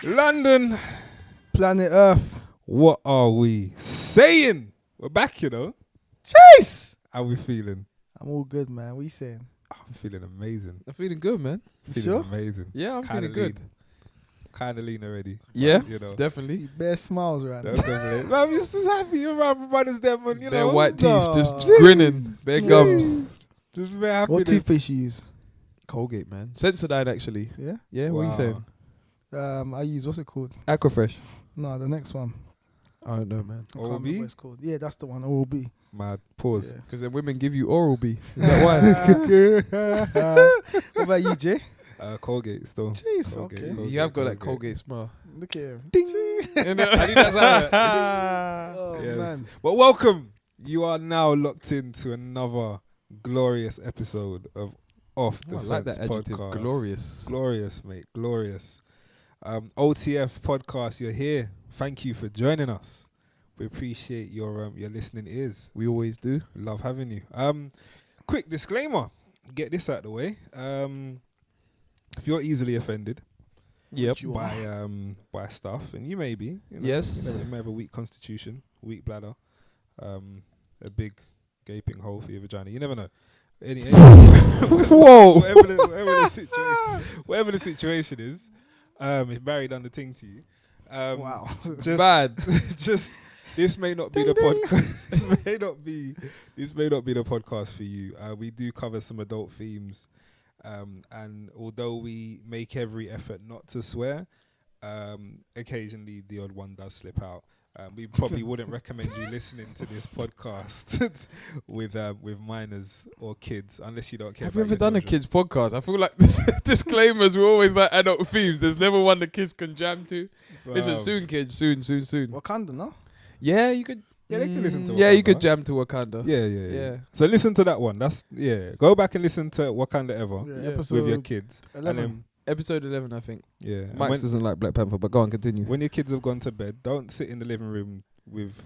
London, Planet Earth. what are we saying? We're back, you know. Chase! How we feeling? I'm all good, man. What you saying? I'm feeling amazing. I'm feeling good, man. Feeling sure? amazing. Yeah, I'm Kinda feeling good. Kind of lean already. Yeah, You know. definitely. See bare smiles right now. Definitely. I'm just happy around my brothers them, and you Bare know. white teeth, Nah. just Jeez. grinning. Bare gums. Just very happy. What toothpaste you use? Colgate, man. Sensodyne, actually. Yeah? Yeah, what are you saying? I use, what's it called? Aquafresh. No, the next one. I don't know, man. I can't remember Oral-B? what it's called. Yeah, that's the one, Oral-B. Mad pause. Yeah. Because then women give you Oral-B. Is that why? What about you, Jay? Colgate still. Jeez, Colgate, okay. Colgate, You have got that Colgate smell. Look at him. Ding. I think that's Oh, Yes. man. Well, welcome. You are now locked into another glorious episode of Off the I like Fence that adjective. podcast. Glorious. Glorious, mate. Glorious. OTF podcast, you're here. Thank you for joining us. We appreciate your listening ears. We always do. Love having you. Quick disclaimer. Get this out of the way. If you're easily offended Yep. You by stuff, and you may be, you know, Yes. you may have a weak constitution, weak bladder, a big gaping hole for your vagina. You never know. Whoa. Whatever the situation is, if married on the ting to you, Wow. just Bad. just this may not be the podcast. This may not be the podcast for you. We do cover some adult themes. And although we make every effort not to swear, occasionally the odd one does slip out. We probably wouldn't recommend you listening to this podcast with minors or kids unless you don't care. Have you about ever your done a children. kids podcast? I feel like this disclaimers were always like adult themes. There's never one the kids can jam to. Listen, Wow. soon, kids. Soon. Wakanda, no? Yeah, you could. Yeah, they can listen to Yeah, you Wakanda. could jam to Wakanda. Yeah. So listen to that one. That's Go back and listen to Wakanda Ever Yeah. Episode with your kids. 11. And then, Episode 11, I think. yeah. And Max doesn't like Black Panther, but go on, continue. when your kids have gone to bed, don't sit in the living room with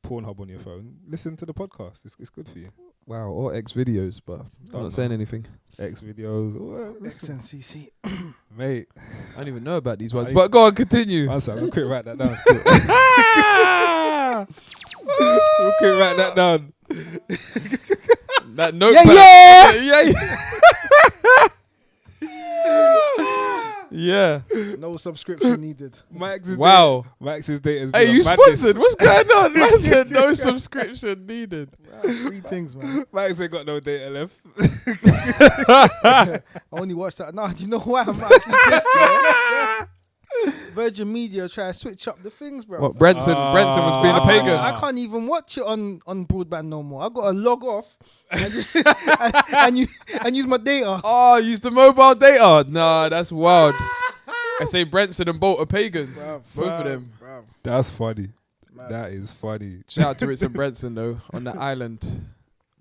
Pornhub on your phone. Listen to the podcast. It's good for you. Wow, or X videos, but I'm Don't not saying know. anything. X videos. Listen, XNCC. mate. I don't even know about these ones, I- but go on, continue. One second, I'm quick write that down still. I'm quick write that down. That note. Yeah. Yeah. No subscription needed. Max's Wow. Max's data's Hey, been you on madness. sponsored? What's going on? I said no subscription needed. Three things, man. Max ain't got no data left. I only watched that. No, do you know why I'm actually pissed? Yeah? Virgin Media try to switch up the things, bro. What, Branson was being a pagan. I can't even watch it on broadband no more. I got to log off and, and use my data. Oh, use the mobile data. Nah, that's wild. I say Branson and Bolt are pagans. Both of them. That's funny. Man. That is funny. Shout out to Ritz and Branson though on the island.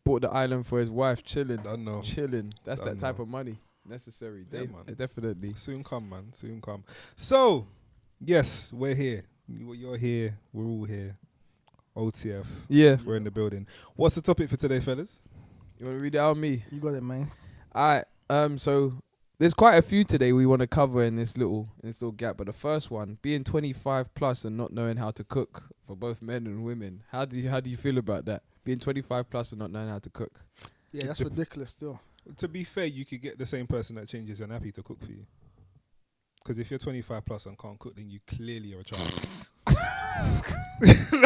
Bought the island for his wife, chilling. Don't know. Chilling. That's Don't that type know. of money necessary. Yeah, They- man. Definitely. Soon come, man. Soon come. So, yes, we're here. You're here. We're all here. OTF. Yeah. We're in the building. What's the topic for today, fellas? You want to read it out on me? You got it, man. Alright. So there's quite a few today we want to cover in this little gap. But the first one, being 25 plus and not knowing how to cook for both men and women. How do you feel about that? Being 25 plus and not knowing how to cook. Yeah, that's ridiculous still. To be fair, you could get the same person that changes your nappy to cook for you. Because if you're 25 plus and can't cook, then you clearly are a child.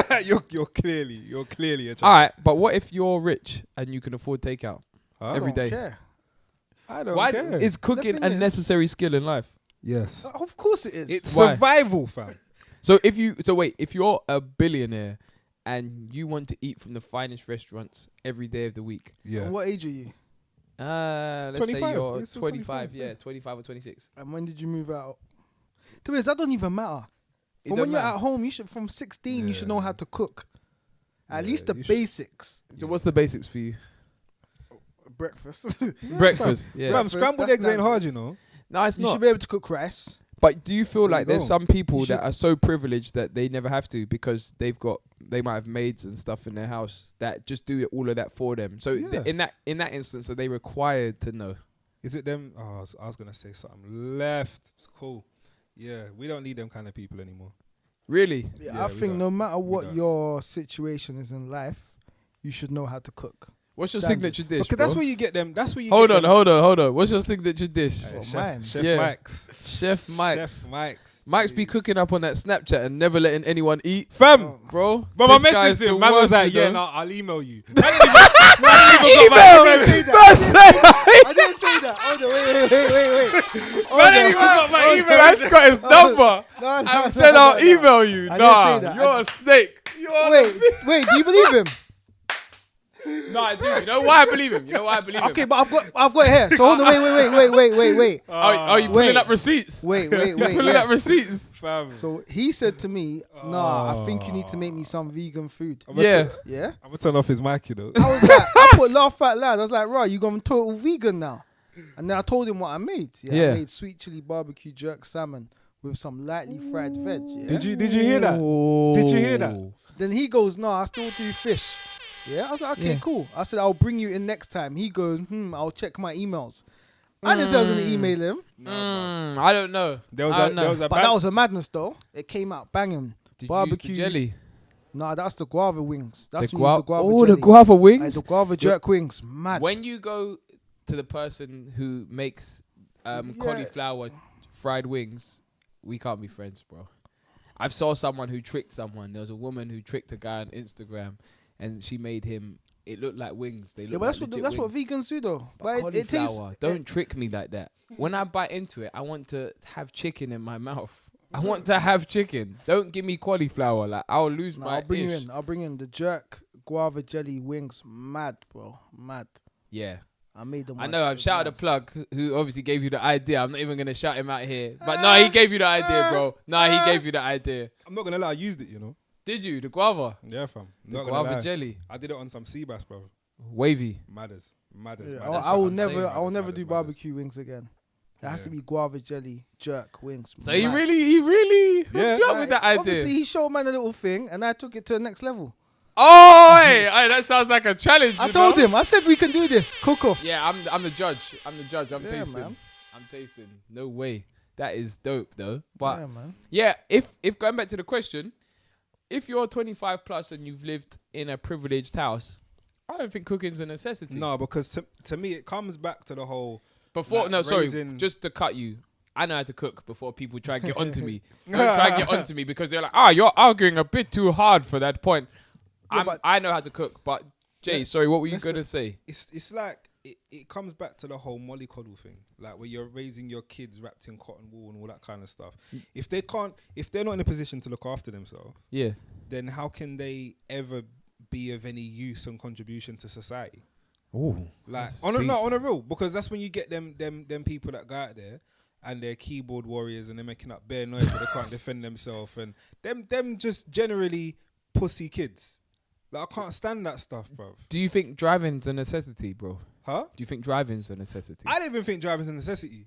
Like, you're clearly a child. All right, but what if you're rich and you can afford takeout Huh? every day? Care. I don't Why care. is cooking The a thing is- necessary skill in life? Yes. Of course it is. It's Why? survival, fam. So if you're a billionaire and you want to eat from the finest restaurants every day of the week, Yeah. And what age are you? let's 25. say you're You're still 25, 25, yeah, 25 or 26. And when did you move out? To be honest, that don't even matter. It From don't when you're matter. at home, from 16, you should know Yeah. how to cook. At Yeah, least the you should. basics. So what's the basics for you? Breakfast. Breakfast, yeah. Fam, Breakfast, scrambled that's eggs ain't nice. hard, you know. No, it's You not. should be able to cook rice. But do you feel There like you there's go. some people You that should- are so privileged that they never have to because they might have maids and stuff in their house that just do all of that for them. So Yeah. in that instance, are they required to know? Is it them? Oh, I was gonna say something left. It's cool. Yeah, we don't need them kind of people anymore. Really? Yeah, I we think don't. no matter what don't. your situation is in life, you should know how to cook. What's your Standard. signature dish? Because that's where you get them. That's where you Hold get on, them. hold on. What's your signature dish? Well, Chef, mine. Chef Yeah. Mike's. Chef Mike's. Chef Mike's. Mike's be cooking up on that Snapchat and never letting anyone eat, Fam. bro. But I This guy's messaged the him. Man was worst, like, you yeah, know? no, I'll email you. I didn't say that. Hold on, wait. Man ain't even got my email Man's address. got his number. No, I said I'll email you. I didn't Nah, say that. you're a snake. You're Wait, do you believe him? Nah, I do. You know why I believe him? Okay, but I've got it here. So hold on, wait. Are you pulling Wait. up receipts? Wait. Pulling yes. up receipts? Fam. So he said to me, "Nah, I think you need to make me some vegan food." Yeah. Yeah. I'm going to turn off his mic, you know. I was like, I put laugh out loud. I was like, right, you going total vegan now? And then I told him what I made. Yeah. I made sweet chili barbecue jerk salmon with some lightly fried veg. Yeah? Did you hear that? Did you hear that? Then he goes, "Nah, I still do fish." Yeah, I was like, "Okay, Yeah. cool." I said, "I'll bring you in next time." He goes, I'll check my emails." I didn't say I was gonna email him, I don't know. There was I a don't know. there was a but that was a madness though. It came out banging. Did barbecue you use the jelly? Nah, that's the guava wings. That's The when you use the guava jelly. the guava Like, wings. the guava jerk wings. Mad. When you go to the person who makes cauliflower fried wings, we can't be friends, bro. I've saw someone who tricked someone. There was a woman who tricked a guy on Instagram, and she made him. It looked like wings. They Yeah, look but like that's what wings. vegans do though. But But it tastes. cauliflower, don't trick me like that. When I bite into it, I want to have chicken in my mouth. I want to have chicken. Don't give me cauliflower. Like I'll lose Nah, my. I'll bring you ish. in. I'll bring in the jerk guava jelly wings. Mad, bro. Mad. Yeah. I made them. I once. know It I've was shouted a mad. plug who obviously gave you the idea. I'm not even going to shout him out here. But no, he gave you the idea, bro. No, he gave you the idea. I'm not going to lie, I used it, you know. Did you? The guava? Yeah, fam. The Not gonna guava lie. jelly? I did it on some sea bass, bro. Wavy. Matters. Yeah, matters. I will I'm never. saying. I will never Matters, do matters. barbecue wings again. It has to Yeah. be guava jelly jerk wings. So he Mad. really hooked Yeah. you up Like, with that idea. Obviously, he showed man a little thing, and I took it to the next level. Oh, hey, that sounds like a challenge. I you told know? him. I said we can do this. Cook off. Yeah, I'm the judge. I'm Yeah, tasting. man. I'm tasting. No way. That is dope though. But Yeah, man. yeah, if going back to the question, if you're 25 plus and you've lived in a privileged house, I don't think cooking's a necessity. No, because to me, it comes back to the whole... Before, like, no, sorry, raising- just to cut you. I know how to cook before people try to get onto me. Don't try to get onto me because they're like, you're arguing a bit too hard for that point. Yeah, but- I know how to cook, but Jay, Yeah, sorry, what were you listen, going to say? It's like... It comes back to the whole mollycoddle thing, like where you're raising your kids wrapped in cotton wool and all that kind of stuff. If they're not in a position to look after themselves, Yeah. then how can they ever be of any use and contribution to society? Ooh. Like on a real, because that's when you get them people that go out there and they're keyboard warriors and they're making up bare noise but they can't defend themselves, and them just generally pussy kids. Like I can't stand that stuff, bro. Do you think driving's a necessity, bro? Huh? Do you think driving's a necessity? I don't even think driving's a necessity.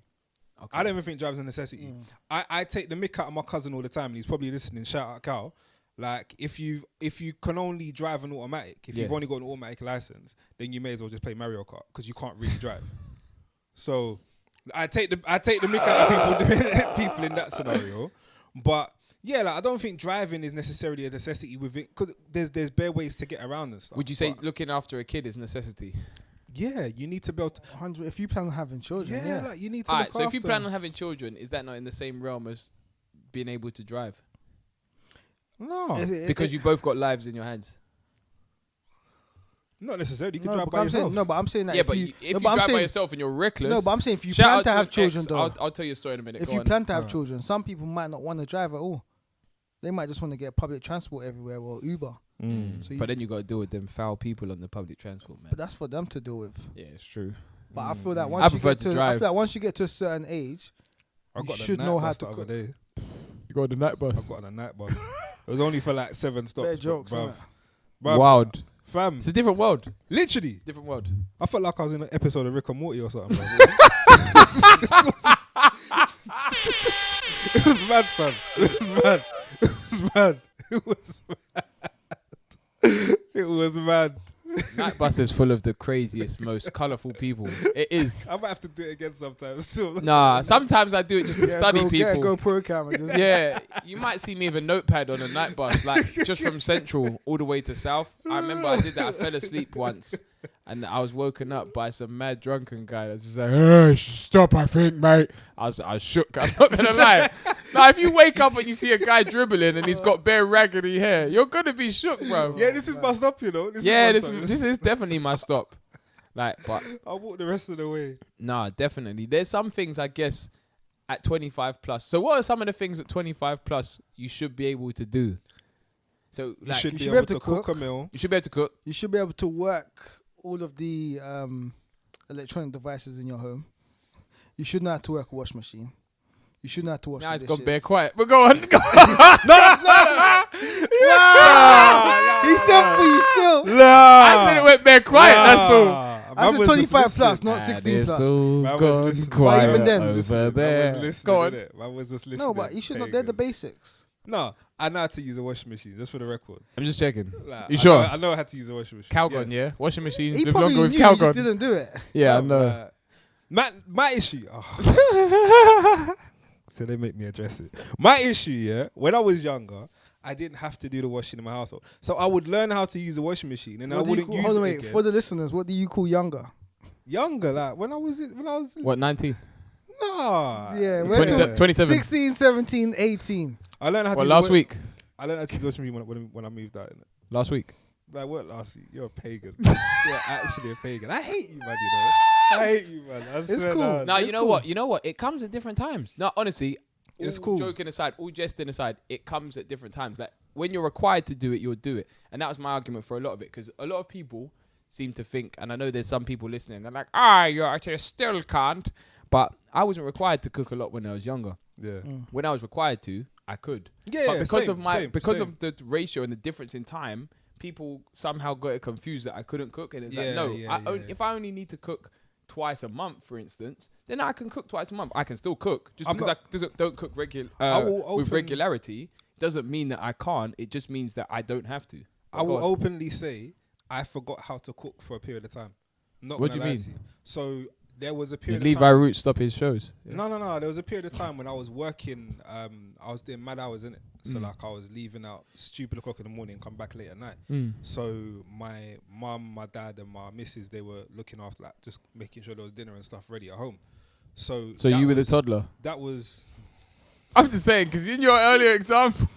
Okay. I don't even think driving's a necessity. I take the mick out of my cousin all the time, and he's probably listening. Shout out Cal. Like if you can only drive an automatic, if you've only got an automatic license, then you may as well just play Mario Kart because you can't really drive. So I take the mick out of people in that scenario. But yeah, like I don't think driving is necessarily a necessity within, because there's bare ways to get around and stuff. Would you say But looking after a kid is necessity? yeah, you need to build. 100. If you plan on having children, Yeah, yeah. like you need to. Alright, look so if after you plan them. on having children, is that not in the same realm as being able to drive? No, Because you both got lives in your hands. not necessarily. You can No, drive but by I'm saying, yourself. no, but I'm saying that Yeah, if but you, if no, you but I'm drive by saying, yourself and you're reckless, no, but I'm saying if you shout plan out to have an children, ex. though, I'll tell you a story in a minute. if Go you on. plan to have children, some people might not want to drive at all. They might just want to get public transport everywhere or Uber. So But then you got to deal with them foul people on the public transport, man. But that's for them to deal with. Yeah, it's true. But I feel that I once you prefer get to to, I drive. feel that once you get to a certain age, I you got the should night know how bus to the other cook. day. You got the night I bus. got on a night bus. It was only for like 7 stops. Bare jokes, bruv. innit? Bruv, Wild. fam. It's a different world. Literally, Different world. I felt like I was in an episode of Rick and Morty or something. Bro. It was mad, fam. It was mad. It was mad. It was mad. It was mad. Night bus is full of the craziest, most colourful people. It is. I might have to do it again sometimes too. Nah, sometimes I do it just to study Get a people. GoPro camera. Just Yeah, you might see me with a notepad on a night bus, like just from Central all the way to South. I remember I did that. I fell asleep once, and I was woken up by some mad drunken guy that's just like, "Hey, stop! I think, mate." I was shook. I'm not gonna lie. Now, if you wake up and you see a guy dribbling and he's got bare raggedy hair, you're gonna be shook, bro. Yeah, this is my stop, you know. This This is definitely my stop. Like, but I'll walk the rest of the way. nah, definitely. There's some things I guess at 25 plus. So what are some of the things at 25 plus you should be able to do? So You like, should you be should able to cook a meal. you should be able to cook. You should be able to work all of the electronic devices in your home. You should know how to work a wash machine. You should know how to wash Now the it's dishes. gone bare quiet. But go on. Go on. He said for you still. I said it went bare quiet. That's all. I said 25 plus, not And 16 it's plus. all Man was gone listening. Why quiet even then? over there. Go on. I was just listening. No, but you should know. They're the basics. No, I know how to use a washing machine. Just for the record. I'm just checking. Like, You sure? I know how to use a washing machine. Calgon, Yes. yeah? Washing machines He live probably longer knew, with you just Calgon. didn't do it. Yeah, I No, know. my issue. Oh. So they make me address it. My issue, yeah, when I was younger, I didn't have to do the washing in my household. So I would learn how to use a washing machine and I What do you wouldn't call, use hold on, it wait, again. for the listeners, what do you call younger? Younger, like when I was What, 19? nah. Yeah, we're 27. 27. 16, 17, 18. I learned how to Well, use last a wa- week. I learned how to use the washing machine when I moved out. Innit? Last week. Like what last week? You're a pagan. You're actually a pagan. I hate you, man, you know. I hate you, man. I swear cool. down. No, It's you know cool. what? You know what? It comes at different times. No, honestly, It's all cool. Joking aside, all jesting aside, it comes at different times. Like when you're required to do it, you'll do it. And that was my argument for a lot of it, because a lot of people seem to think, and I know there's some people listening, they're like, you still can't. But I wasn't required to cook a lot when I was younger. Yeah. When I was required to, I could. Yeah, But because same, of my same, because same. of the ratio and the difference in time, people somehow got it confused that I couldn't cook, and it's like, Yeah, no, yeah, yeah. if I only need to cook twice a month, for instance, then I can cook twice a month. I can still cook. Just I'm because I don't cook I will with open- regularity doesn't mean that I can't. It just means that I don't have to. I But go will on. openly say I forgot how to cook for a period of time. Not What gonna do you lie mean? to you. So there was a Did period Levi of time. Root stop his shows? Yeah. No. There was a period of time when I was working. I was doing mad hours in it. So Mm. like I was leaving out stupid o'clock in the morning, come back late at night. Mm. So my mum, my dad, and my missus, they were looking after, like, just making sure there was dinner and stuff ready at home. So So that you were the was- toddler? That was I'm just saying, because in your earlier example.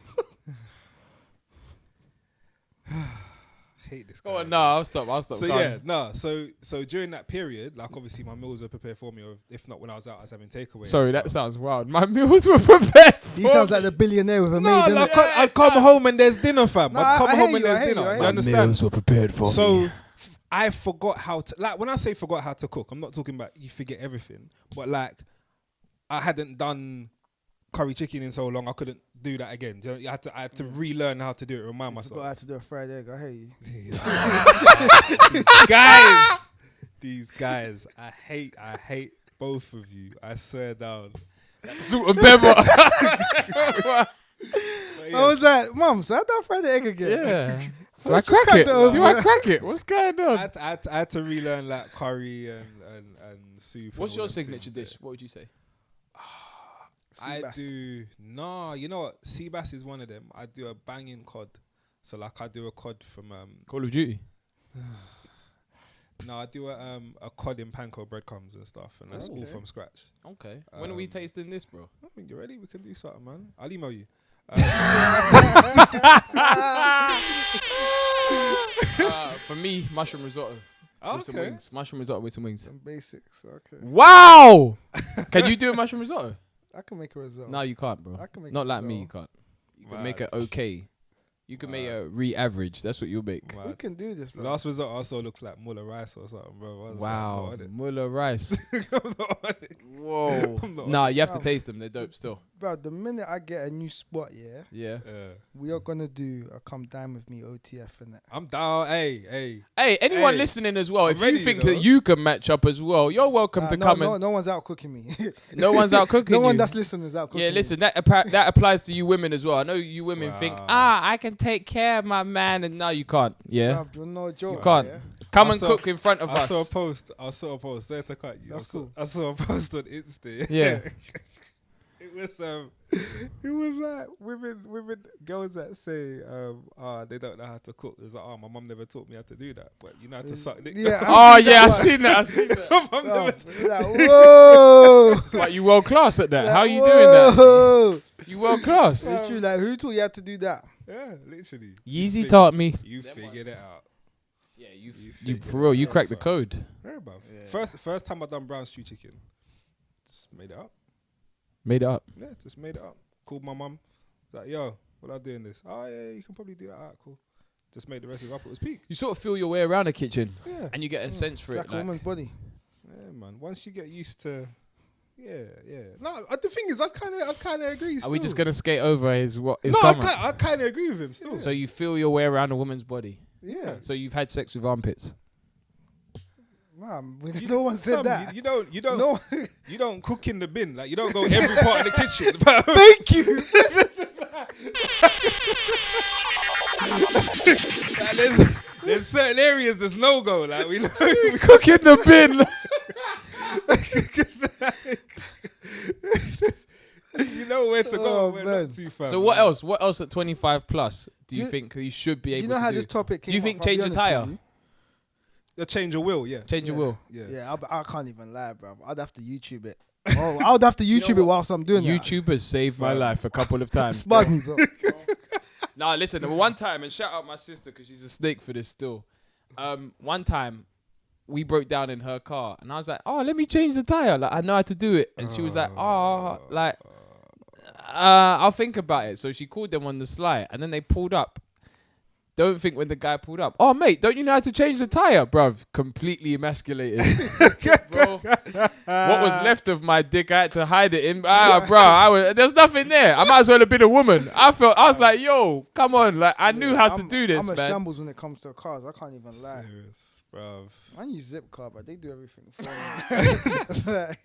hate this guy. Go on, no, I'll stop. So Go on. yeah, no. So during that period, like obviously my meals were prepared for me, or if not when I was out, I was having takeaway. Sorry, and that stuff. sounds wild. My meals were prepared. He for sounds me. like the billionaire with a No, maid. like, innit? I'd come home and there's dinner, fam. No, I'd come I home hear and you, I there's hear dinner. you, I Do you hear you. understand? were prepared for So I forgot how to, like, when I say forgot how to cook, I'm not talking about you forget everything, but like I hadn't done curry chicken in so long, I couldn't do that again. Do you know, I had to relearn how to do it, remind I forgot myself. how to do a fried egg. I hate you. Guys, these guys, I hate both of you. I swear down. Salt and pepper. But I was like, Mum, so I done fried egg again. Yeah. Do I First you crack cracked it? it over. Do I crack it? What's going I on? had to relearn like curry and soup. and What's all your them signature things dish? What would you say? I Sea bass. do. No, you know what? Sea bass is one of them. I do a banging cod. So like I do a cod from Call of Duty. no, I do a cod in panko breadcrumbs and stuff, and that's all Okay. from scratch. Okay. When are we Um, tasting this, bro? I think you're ready. We can do something, man. I'll email you. For me, mushroom risotto. With some Okay. wings. Mushroom risotto with some wings. Some basics. Okay. Wow! Can you do a mushroom risotto? I can make a result. No, you can't, bro. I can make Not a like me, you risotto. can't. You can make it Mad. okay. You can make a re-average. That's what you'll make. We can do this, bro. Last result also looked like Muller rice or something, bro. I was Wow. like, Muller rice. I'm not on it. Whoa. I'm not Nah, on you have to Wow. taste them. They're dope still. Bro, the minute I get a new spot, Yeah. Yeah. we are gonna do a come dine with me OTF in it. I'm down. Hey. Hey, anyone Hey, listening as well, I'm if ready, you think you know. that you can match up as well, you're welcome to come and. No one's out cooking me. No one's out cooking No one you. that's listening is out cooking Yeah, me. listen, that applies to you women as well. I know you women think, Wow. I can take care of my man, and no, you can't. Yeah, Bruv, you're no joke. you can't. Yeah? Come I and saw- cook in front of I us. saw a post. Sorry to cut you. That's cool. I saw a post on Insta. Yeah. It was like girls that say they don't know how to cook. It's like, my mum never taught me how to do that, but you know how to suck dick. Yeah. Oh yeah, I've seen that. I've seen that. My mum never Bruv, like, whoa. But you world class at that. How Like, you doing that? whoa. You world class. It's true. Like, who taught you how to do that? Yeah, literally. Yeezy Fig- taught me. You figured it out. Yeah, You you figured for real. it You out, cracked the fam. code. Yeah, bruv. Yeah. First time I done brown stew chicken. Just made it up. Made it up. Yeah, just made it up. Called my mum. Like, yo, what I doing this? Oh yeah, you can probably do that. Alright, cool. Just made the recipe up. It was peak. You sort of feel your way around the kitchen, Yeah. and you get a sense for It's it. like a woman's body. Yeah, man. Once you get used to, yeah. No, the thing is, I kind of agree. Are we just still. gonna skate over his No, comment? I kind of agree with him still. So you feel your way around a woman's body. yeah. So you've had sex with armpits. Man, no one said Fam, that. You don't No. you don't cook in the bin. Like you don't go every part of the kitchen. Thank you. Like, there's certain areas there's no go. Like we know. Cook in the bin. You know where to go. Oh, And where man. not to, fam. So what else? What else at 25 plus do you Do you- think you should be Do able you know to how do? this topic came Do you up? think I'll be change a honest tire? with you. The change of will, yeah. Change your Yeah. will. Yeah. I can't even lie, bro. I'd have to YouTube it. Oh, I would have to YouTube it whilst I'm doing that. YouTubers saved my Fam. life a couple of times. Spud me, bro. Nah, listen. One time, and shout out my sister because she's a snake for this still. One time, we broke down in her car, and I was like, "Oh, let me change the tire. Like I know how to do it." And she was like, "Oh, like, I'll think about it." So she called them on the sly, and then they pulled up. Don't think when the guy pulled up, "Oh, mate, don't you know how to change the tire, bruv?" Completely emasculated. Bro, what was left of my dick, I had to hide it in. Bro, there's nothing there. I might as well have been a woman. I was like, yo, come on. Like, I knew how to do this, I'm a man. shambles when it comes to cars. I can't even lie. Serious, bruv. I use Zipcar, but they do everything for me. Like,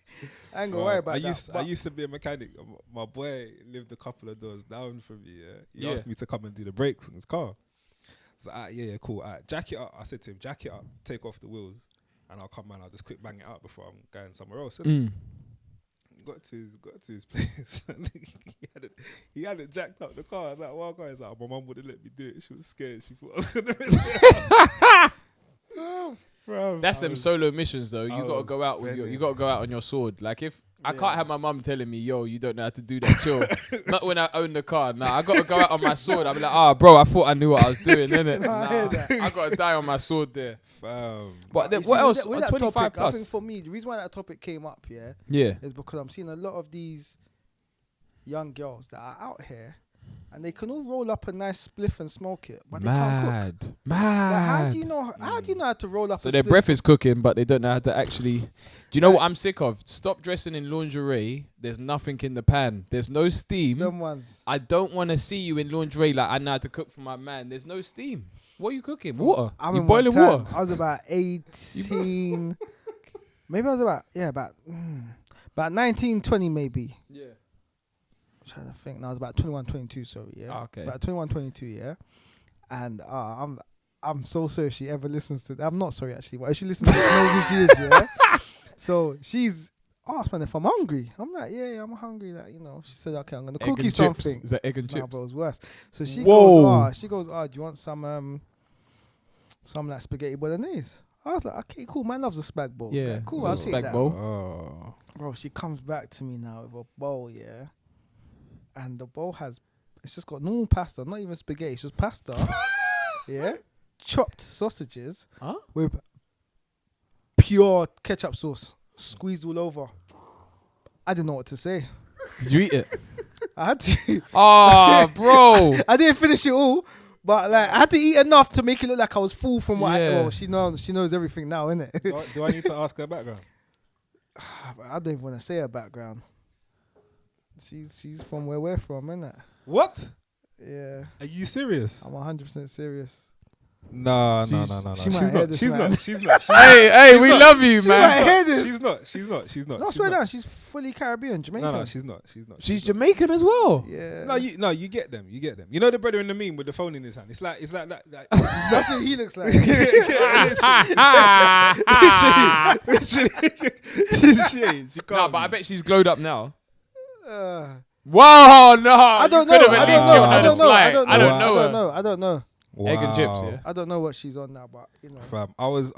I ain't gonna worry about that. I used to be a mechanic. My boy lived a couple of doors down from me. Yeah? He asked me to come and do the brakes on his car. I was like, yeah, cool. Jack it up. I said to him, jack it up, take off the wheels, and I'll come and I'll just quick bang it out before I'm going somewhere else. Got to his place. he had it jacked up the car. I was like, well, guys, like, my mum wouldn't let me do it. She was scared. She thought I was gonna miss it. Oh, bruv. That's them solo missions, though. I You gotta was go out with you gotta go out on your sword. Like if I Yeah. can't have my mum telling me, yo, you don't know how to do that, chill. Not when I own the car. Nah, I gotta go out on my sword. I'll be like, bro, I thought I knew what I was doing, innit? I hear Nah, that. I gotta die on my sword there. Fam. But then, You see, what else? with On that 25 topic, I think plus. for me, the reason why that topic came up, Yeah. is because I'm seeing a lot of these young girls that are out here, and they can all roll up a nice spliff and smoke it, but they can't cook. Like, how do you know? How do you know how to roll up? So a their spliff? breath is cooking, but they don't know how to actually. Do you know what I'm sick of? Stop dressing in lingerie. There's nothing in the pan. There's no steam. Them ones. I don't want to see you in lingerie like I know how to cook for my man. There's no steam. What are you cooking? Water. I You mean, boiling water? I was about 18. Maybe I was about 19, 20 maybe. Yeah. I'm trying to think. No, I was about 21, 22. Sorry, yeah. Oh, okay. About 21, 22, yeah. And I'm so sorry if she ever listens to. I'm not sorry actually, but if she listens to it, she knows who she is, yeah. So she's asked me if I'm hungry. I'm like, yeah, I'm hungry. Like, she said, okay, I'm gonna cook you something. Is that egg and Nah, chips? bro, it was worse. So she Whoa. goes, do you want some like spaghetti bolognese? I was like, okay, cool. Man loves a spag bowl. Yeah, Okay, cool. little I'll take spag that. bowl. Oh. Bro, she comes back to me now with a bowl, yeah. And the bowl it's just got normal pasta, not even spaghetti. It's just pasta, yeah. Chopped sausages Huh? with pure ketchup sauce squeezed all over. I didn't know what to say. Did you eat it? I had to. Oh, bro. I didn't finish it all, but like I had to eat enough to make it look like I was full from what. Yeah. She knows everything now, innit? Do I need to ask her background? I don't even want to say her background. She's from where we're from, innit? What? Yeah. Are you serious? I'm 100% serious. No. She She's might hear not. this, She's man. not. She's not. Hey, we not. love you, She man. might hear this. She's not. No, I swear down. She's fully Caribbean, Jamaican. No, she's not. She's Jamaican as well. Yeah. No, you get them. You get them. You know the brother in the meme with the phone in his hand. It's like that. That's what he looks like. Literally. She can't. No, but I bet she's glowed up now. Uh, Whoa, no. I don't know. I don't know. I don't know. Egg and chips, yeah. I don't know what she's on now, but Fam, I was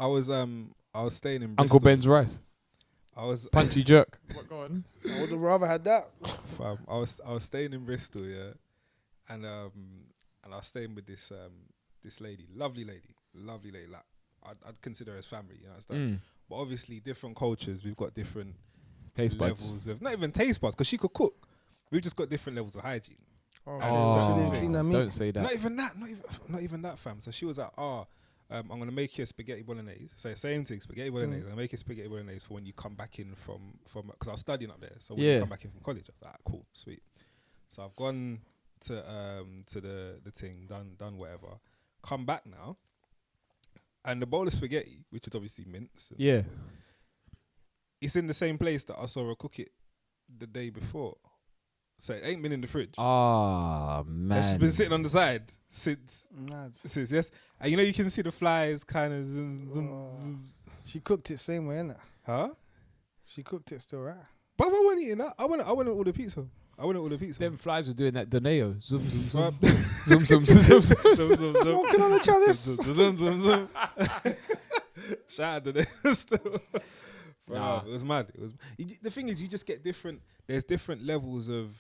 staying in Bristol. Uncle Ben's rice. I was Punchy jerk. What, go on. I would have rather had that. Fam, I was staying in Bristol, yeah, and I was staying with this lady, lovely lady. Like I'd consider her as family, you know. But obviously, different cultures, we've got different taste buds. levels of not even taste buds, because she could cook. We've just got different levels of hygiene. Don't say that. Not even that, fam. So she was like, I'm gonna make you a spaghetti bolognese. So same thing, spaghetti bolognese. I'm gonna make you spaghetti bolognese for when you come back in from because I was studying up there. So when you come back in from college, I was like, cool, sweet. So I've gone to the thing, done whatever. Come back now, and the bowl of spaghetti, which is obviously mince. It's in the same place that I saw her cook it the day before. So it ain't been in the fridge. Ah, man. So she's been sitting on the side since yes. And you can see the flies kind of zoom. She cooked it same way, innit? Huh? She cooked it still, right? But I wasn't eating that. I want to order pizza. Them flies were doing that Doneo. Zoom, zoom, zoom. Zoom, zoom, zoom, zoom, zoom, zoom. Walking on the chalice. Zoom. Shout out to them still. Nah. It was mad. The thing is, you just get different. There's different levels of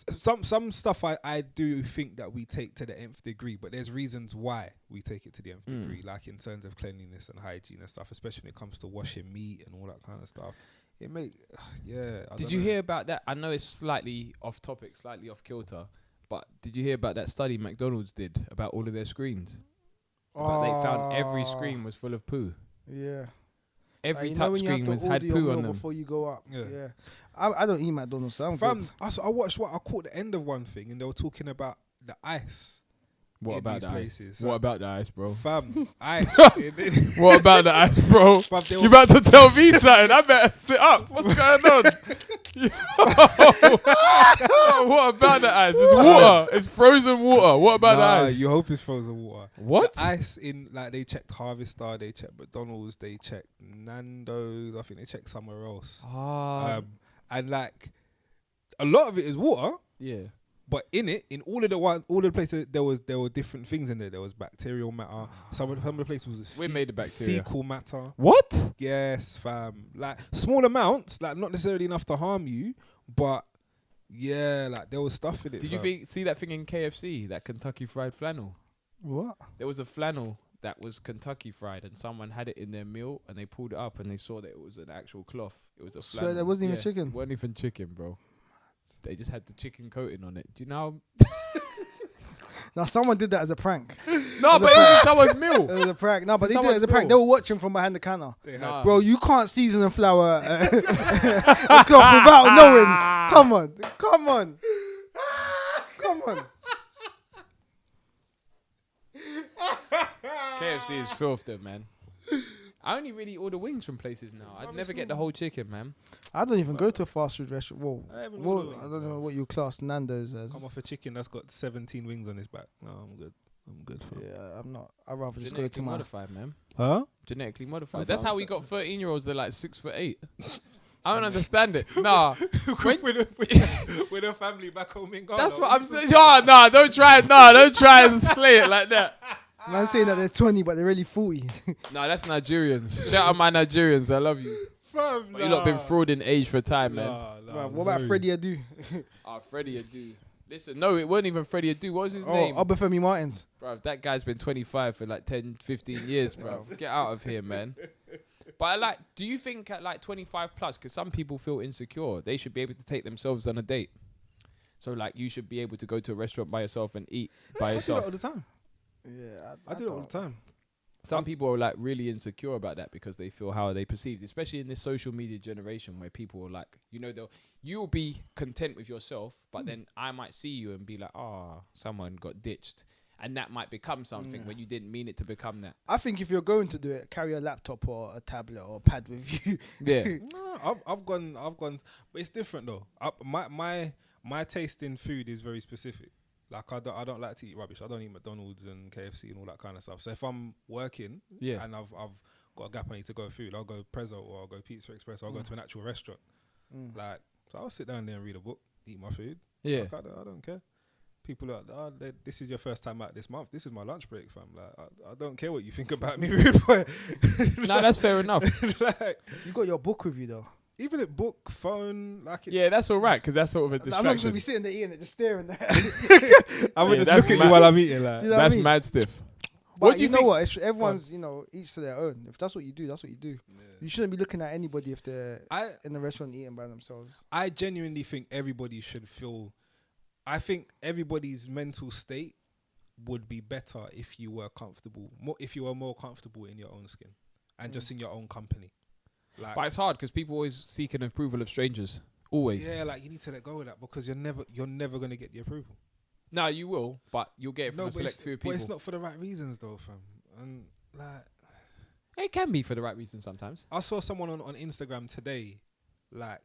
some stuff. I do think that we take to the nth degree, but there's reasons why we take it to the nth degree, like in terms of cleanliness and hygiene and stuff, especially when it comes to washing meat and all that kind of stuff. It Did you hear about that? I know it's slightly off topic, slightly off kilter, but did you hear about that study McDonald's did about all of their screens? They found every screen was full of poo. Yeah. Every touch screen had poo on them. Before you go up. Yeah. I don't eat McDonald's, so I'm good. I watched I caught the end of one thing, and they were talking about the ice. What about the places? ice? What about the ice, bro? Fam, ice. What about the ice, bro? Fam, you about to tell me something? I better sit up. What's going on? What about the ice? It's water. It's frozen water. What about the ice? You hope it's frozen water. What? The ice in, like, they checked Harvester, they checked McDonald's, they checked Nando's. I think they checked somewhere else. And like, a lot of it is water. Yeah. But in all of the places, there were different things in there. There was bacterial matter. Some of the places was We made the bacteria. fecal matter. What? Yes, fam. Like small amounts, like not necessarily enough to harm you, but yeah, like there was stuff in it. Did you see that thing in KFC, that Kentucky Fried Flannel? What? There was a flannel that was Kentucky Fried, and someone had it in their meal, and they pulled it up, and they saw that it was an actual cloth. It was a flannel. So there wasn't even chicken? It wasn't even chicken, bro. They just had the chicken coating on it. Do you know? Now someone did that as a prank. No, but it was in someone's meal. It was a prank. No, but they did it Someone's as a prank. meal. They were watching from behind the counter. Nah. Bro, you can't season a flour a cloth without knowing. Come on. KFC is filth, though, man. I only really order wings from places now. I'd never get the whole chicken, man. I don't even go to a fast food restaurant. Whoa. I haven't Whoa, ordered wings, I don't know bro. what you class Nando's as. Come off a chicken that's got 17 wings on his back. No, I'm good. Fam. Yeah, I'm not. I'd rather just go Genetically to my... modified, man. Huh? Genetically modified. That's That's what how I'm we saying. got 13-year-olds. They're like 6'8". I don't understand it. Nah. with a family back home in Ghana. That's what I'm saying. Nah, don't try and slay it like that. Man saying that they're 20, but they're really 40. Nah, that's Nigerians. Shout out my Nigerians. I love you. Fam, But you lot been frauding age for time, man. Right, what about Freddie Adu? Freddie Adu. Listen, no, it wasn't even Freddie Adu. What was his Oh, name? Obafemi Martins. Bruv, that guy's been 25 for like 10, 15 years, bruv. Get out of here, man. But do you think at like 25 plus, because some people feel insecure, they should be able to take themselves on a date? So like you should be able to go to a restaurant by yourself and eat by I do yourself. that all the time. Yeah, I do it all the time. Some people are like really insecure about that because they feel how they perceived, especially in this social media generation where people are like, you'll be content with yourself, but then I might see you and be like, someone got ditched. And that might become something when you didn't mean it to become that. I think if you're going to do it, carry a laptop or a tablet or a pad with you. Yeah. No, I've gone, but it's different though. My taste in food is very specific. Like I don't like to eat rubbish. I don't eat McDonald's and KFC and all that kind of stuff. So if I'm working and I've got a gap, I need to go food, I'll go Prezzo or I'll go Pizza Express. Or I'll go to an actual restaurant. Like, so I'll sit down there and read a book, eat my food. Yeah. Like, I don't care. People are like, this is your first time out this month. This is my lunch break, fam. Like, I don't care what you think about me, rude boy. No, that's fair enough. Like, You got your book with you though. even at book, phone, like Yeah, that's all right because that's sort of a I'm not going to distraction. be sitting there eating it, just staring there. I would Yeah, just that's look at mad. you while I'm eating. Like, You know what I That's mean? mad stiff. But What do you you know think? what? Everyone's, each to their own. If that's what you do, that's what you do. yeah. You shouldn't be looking at anybody if they're I in the restaurant eating by themselves. I genuinely think everybody should feel. I think everybody's mental state would be better if you were comfortable, if you were more comfortable in your own skin and just in your own company. Like, But it's hard because people always seek an approval of strangers. Always. yeah, like you need to let go of that because you're never gonna get the approval. No, you will, but you'll get it from a but select few people. it's not for the right reasons though, fam. And like, It can be for the right reason sometimes. I saw someone on Instagram today, like,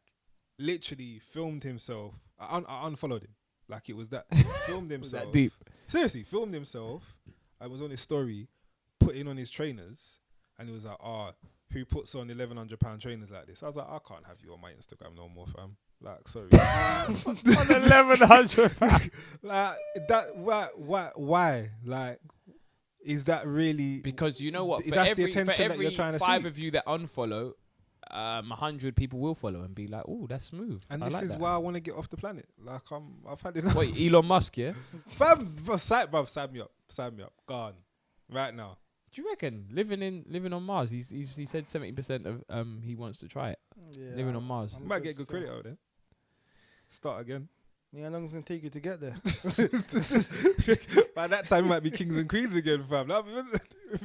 literally filmed himself. I unfollowed him. Like, it was that. Filmed Was himself. that deep? Seriously, filmed himself. I was on his story, putting on his trainers, and he was like, who puts on £1,100 trainers like this? I was like, I can't have you on my Instagram no more, fam. Like, sorry. On 1,100. Like, that, why? Like, is that really... Because you know what? For That's the every, attention for that every you're trying to 5 see. of you that unfollow, 100 people will follow and be like, "Oh, that's smooth." And I this like is that. why I want to get off the planet. Like, I've had enough. Wait, Elon Musk, yeah? Fam, sign me up. Gone. Right now. Do you reckon living on Mars? He said 70% of he wants to try it. Yeah, Living on Mars. You might get good credit out there. Start again. Yeah, how long is it going to take you to get there? By that time, it might be kings and queens again, fam. That'd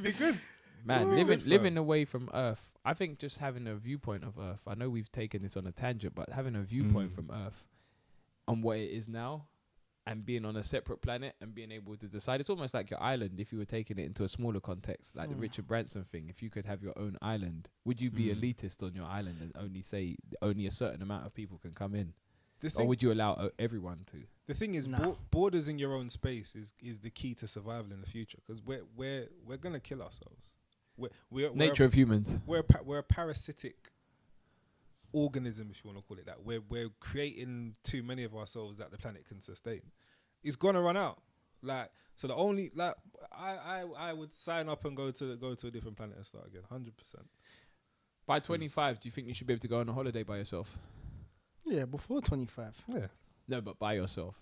be good. Man, Ooh, good, living away from Earth. I think just having a viewpoint of Earth. I know we've taken this on a tangent, but having a viewpoint from Earth on what it is now, and being on a separate planet and being able to decide. It's almost like your island if you were taking it into a smaller context, like the Richard Branson thing. If you could have your own island, would you be elitist on your island and only say only a certain amount of people can come in? Or would you allow everyone to? The thing is, borders in your own space is the key to survival in the future, because we're gonna kill ourselves. We're Nature of humans. We're a parasitic organism, if you want to call it that. We're creating too many of ourselves that the planet can sustain. It's gonna run out. Like, so the only, like, I would sign up and go to a different planet and start again, 100%. By 25, do you think you should be able to go on a holiday by yourself? Yeah, before 25. Yeah. No, but by yourself.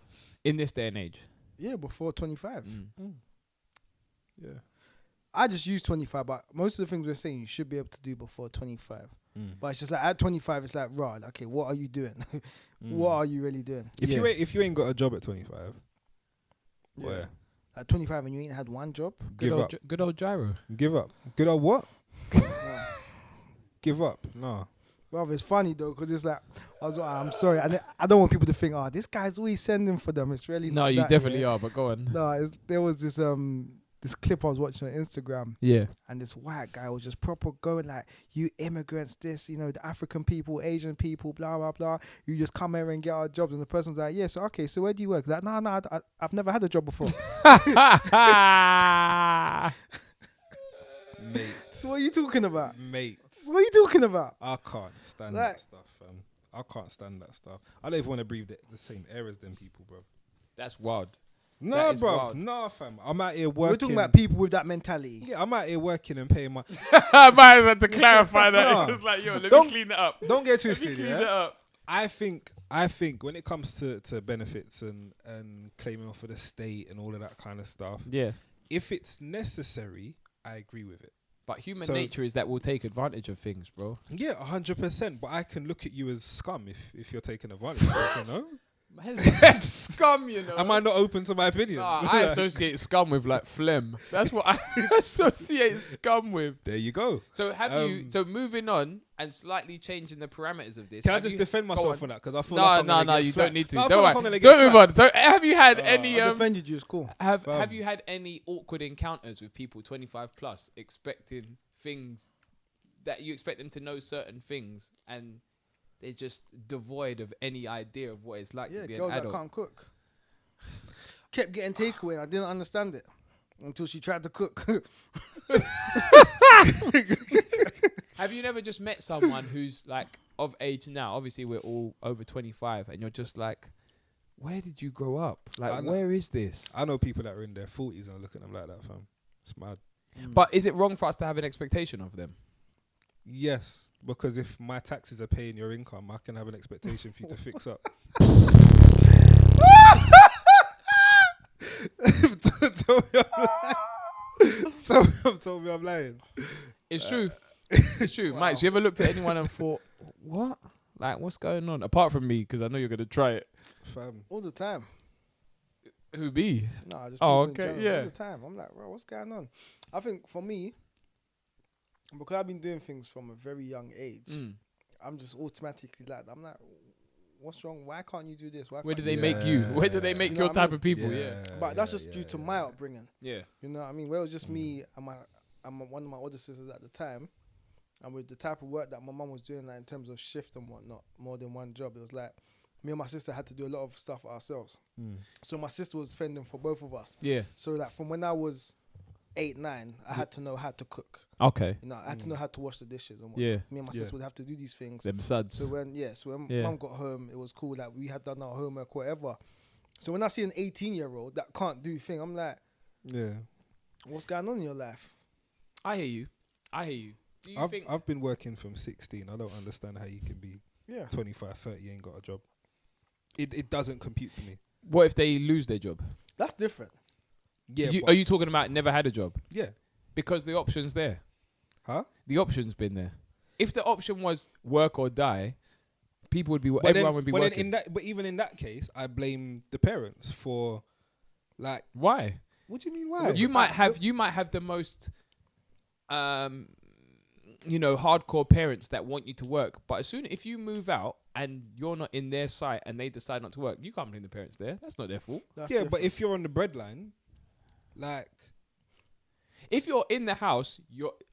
In this day and age. Yeah, before 25. Yeah. I just use 25, but most of the things we're saying you should be able to do before 25. But it's just like at 25, it's like, right, okay, what are you doing? What are you really doing? If you ain't got a job at 25, Yeah. At 25 and you ain't had one job, give up. Good old gyro. Give up. Good old what? Give up. No. well, it's funny though, because it's like, I'm sorry, I don't want people to think, this guy's always sending for them. It's really No, not you that, definitely yeah. are, but go on. No, there was this clip I was watching on Instagram, Yeah. and this white guy was just proper going like, you immigrants, this, the African people, Asian people, blah, blah, blah. You just come here and get our jobs. And the person's like, yeah, so okay, so where do you work? Like, no, I've never had a job before. Mate. So what are you talking about? Mate. So what are you talking about? I can't stand Like- that stuff, fam. I can't stand that stuff. I don't even want to breathe the same air as them people, bro. That's wild. No, That is bro. wild. No, fam. I'm out here working. We're talking about people with that mentality. Yeah, I'm out here working and paying my... I might have had to clarify that. No. It was like, yo, let Don't- me clean it up. Don't get Let me twisted, clean yeah? it up. I think when it comes to benefits and claiming for the state and all of that kind of stuff, Yeah. if it's necessary, I agree with it. But human So- nature is that we'll take advantage of things, bro. Yeah, 100%. But I can look at you as scum if you're taking advantage. So, Man's scum, you know. Am I not open to my opinion? Nah, I associate scum with like phlegm. That's what I associate scum with. There you go. So so moving on and slightly changing the parameters of this. Can I just defend myself on that? Because I feel No, you don't need to. No, Don't worry. Don't move on. So have you had any I defended you. It's cool. have you had any awkward encounters with people 25 plus expecting things that you expect them to know certain things and they're just devoid of any idea of what it's like to be an girls adult? that can't cook. Kept getting takeaway. I didn't understand it until she tried to cook. Have you never just met someone who's like of age now? Obviously, we're all over 25, and you're just like, where did you grow up? Like, where is this? I know people that are in their 40s and I look at them like that, fam. It's mad. But is it wrong for us to have an expectation of them? Yes, because if my taxes are paying your income, I can have an expectation for you to fix up. Tell me I'm lying. It's true. It's true. Wow. Mike, so you ever looked at anyone and thought, what? Like, what's going on? Apart from me, because I know you're going to try it. Fam. All the time. Who be? No, just okay, yeah. All the time. I'm like, bro, what's going on? I think for me, because I've been doing things from a very young age, I'm just automatically like, I'm like, what's wrong? Why can't you do this? Where do they make you? Where do they make your type of people? Yeah. But that's just due to my upbringing. Yeah. You know what I mean? Where it was just me and one of my older sisters at the time, and with the type of work that my mum was doing, like in terms of shift and whatnot, more than one job, it was like me and my sister had to do a lot of stuff ourselves. So my sister was fending for both of us. Yeah. So like from when I was 8, 9, I had to know how to cook. Okay. You know, I had to know how to wash the dishes and whatnot. Yeah. Me and my sister would have to do these things. Them suds. So when mum got home, it was cool. Like we had done our homework, whatever. So when I see an 18-year-old that can't do thing, I'm like, yeah, what's going on in your life? I hear you. Do you think I've been working from 16. I don't understand how you can be 25, 30, ain't got a job. It doesn't compute to me. What if they lose their job? That's different. Yeah. Are you talking about never had a job? Yeah. Because the option's there. Huh? The option's been there. If the option was work or die, people would be. But everyone would be working. But even in that case, I blame the parents for, like. Why? What do you mean? Why? You might have the most, hardcore parents that want you to work. But if you move out and you're not in their sight and they decide not to work, you can't blame the parents there. That's not their fault. But if you're on the breadline, like. If you're in the house,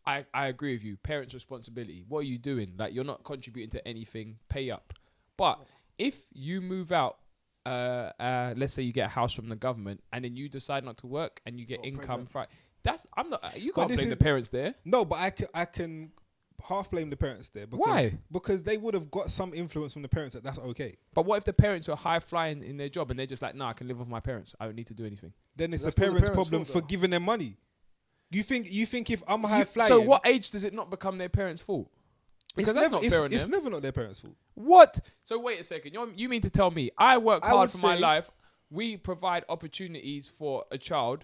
I agree with you. Parents' responsibility. What are you doing? Like, you're not contributing to anything. Pay up. But if you move out, let's say you get a house from the government, and then you decide not to work, and you get income. You can't blame the parents there. No, but I can half blame the parents there. Because, why? Because they would have got some influence from the parents that's okay. But what if the parents are high flying in their job and they're just like, I can live with my parents. I don't need to do anything. Then it's the parents' problem for giving them money. You think if I'm high flying? So what age does it not become their parents' fault? Because that's not fair on them. It's never not their parents' fault. What? So wait a second. You mean to tell me I work hard for my life, we provide opportunities for a child,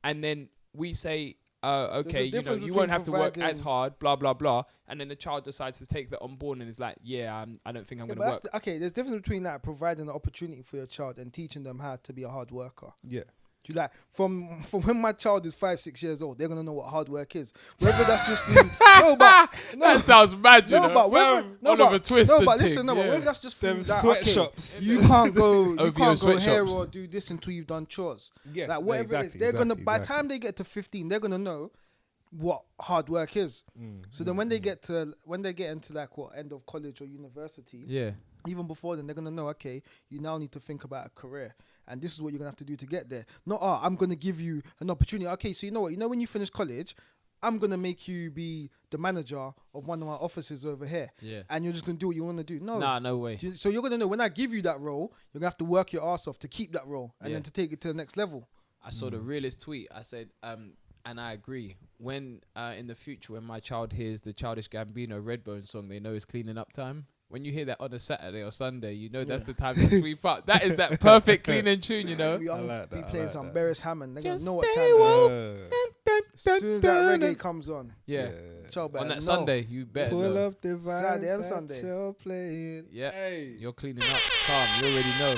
and then we say, okay, you won't have to work as hard, blah, blah, blah. And then the child decides to take that on board and is like, I don't think I'm going to work. There's a difference between that providing an opportunity for your child and teaching them how to be a hard worker. Yeah. Do you like from when my child is 5, 6 years old, they're gonna know what hard work is. Whether that's just through, that sounds mad, you know. But Oliver Twist. But listen, but whether that's just them through sweatshops. You can't go here or do this until you've done chores. Yes, like whatever it is, they're gonna. By the time they get to 15, they're gonna know what hard work is. So then when they get into like end of college or university, even before then, they're gonna know. Okay, you now need to think about a career. And this is what you're going to have to do to get there. Not, I'm going to give you an opportunity. Okay, so you know what? You know when you finish college, I'm going to make you be the manager of one of my offices over here. Yeah. And you're just going to do what you want to do. No. Nah, no way. So you're going to know when I give you that role, you're going to have to work your ass off to keep that role and then to take it to the next level. I saw the realest tweet. I said, and I agree. When in the future, when my child hears the Childish Gambino Redbone song, they know it's cleaning up time. When you hear that on a Saturday or Sunday, you know that's the time to sweep up. That is that perfect cleaning tune, you know. Be playing some Beres Hammond. They're going to know what time as soon as that reggae comes on. Yeah. On that Sunday, you better pull up the vibes Saturday and that Sunday. you're playing. Yeah. You're cleaning up. Calm. You already know.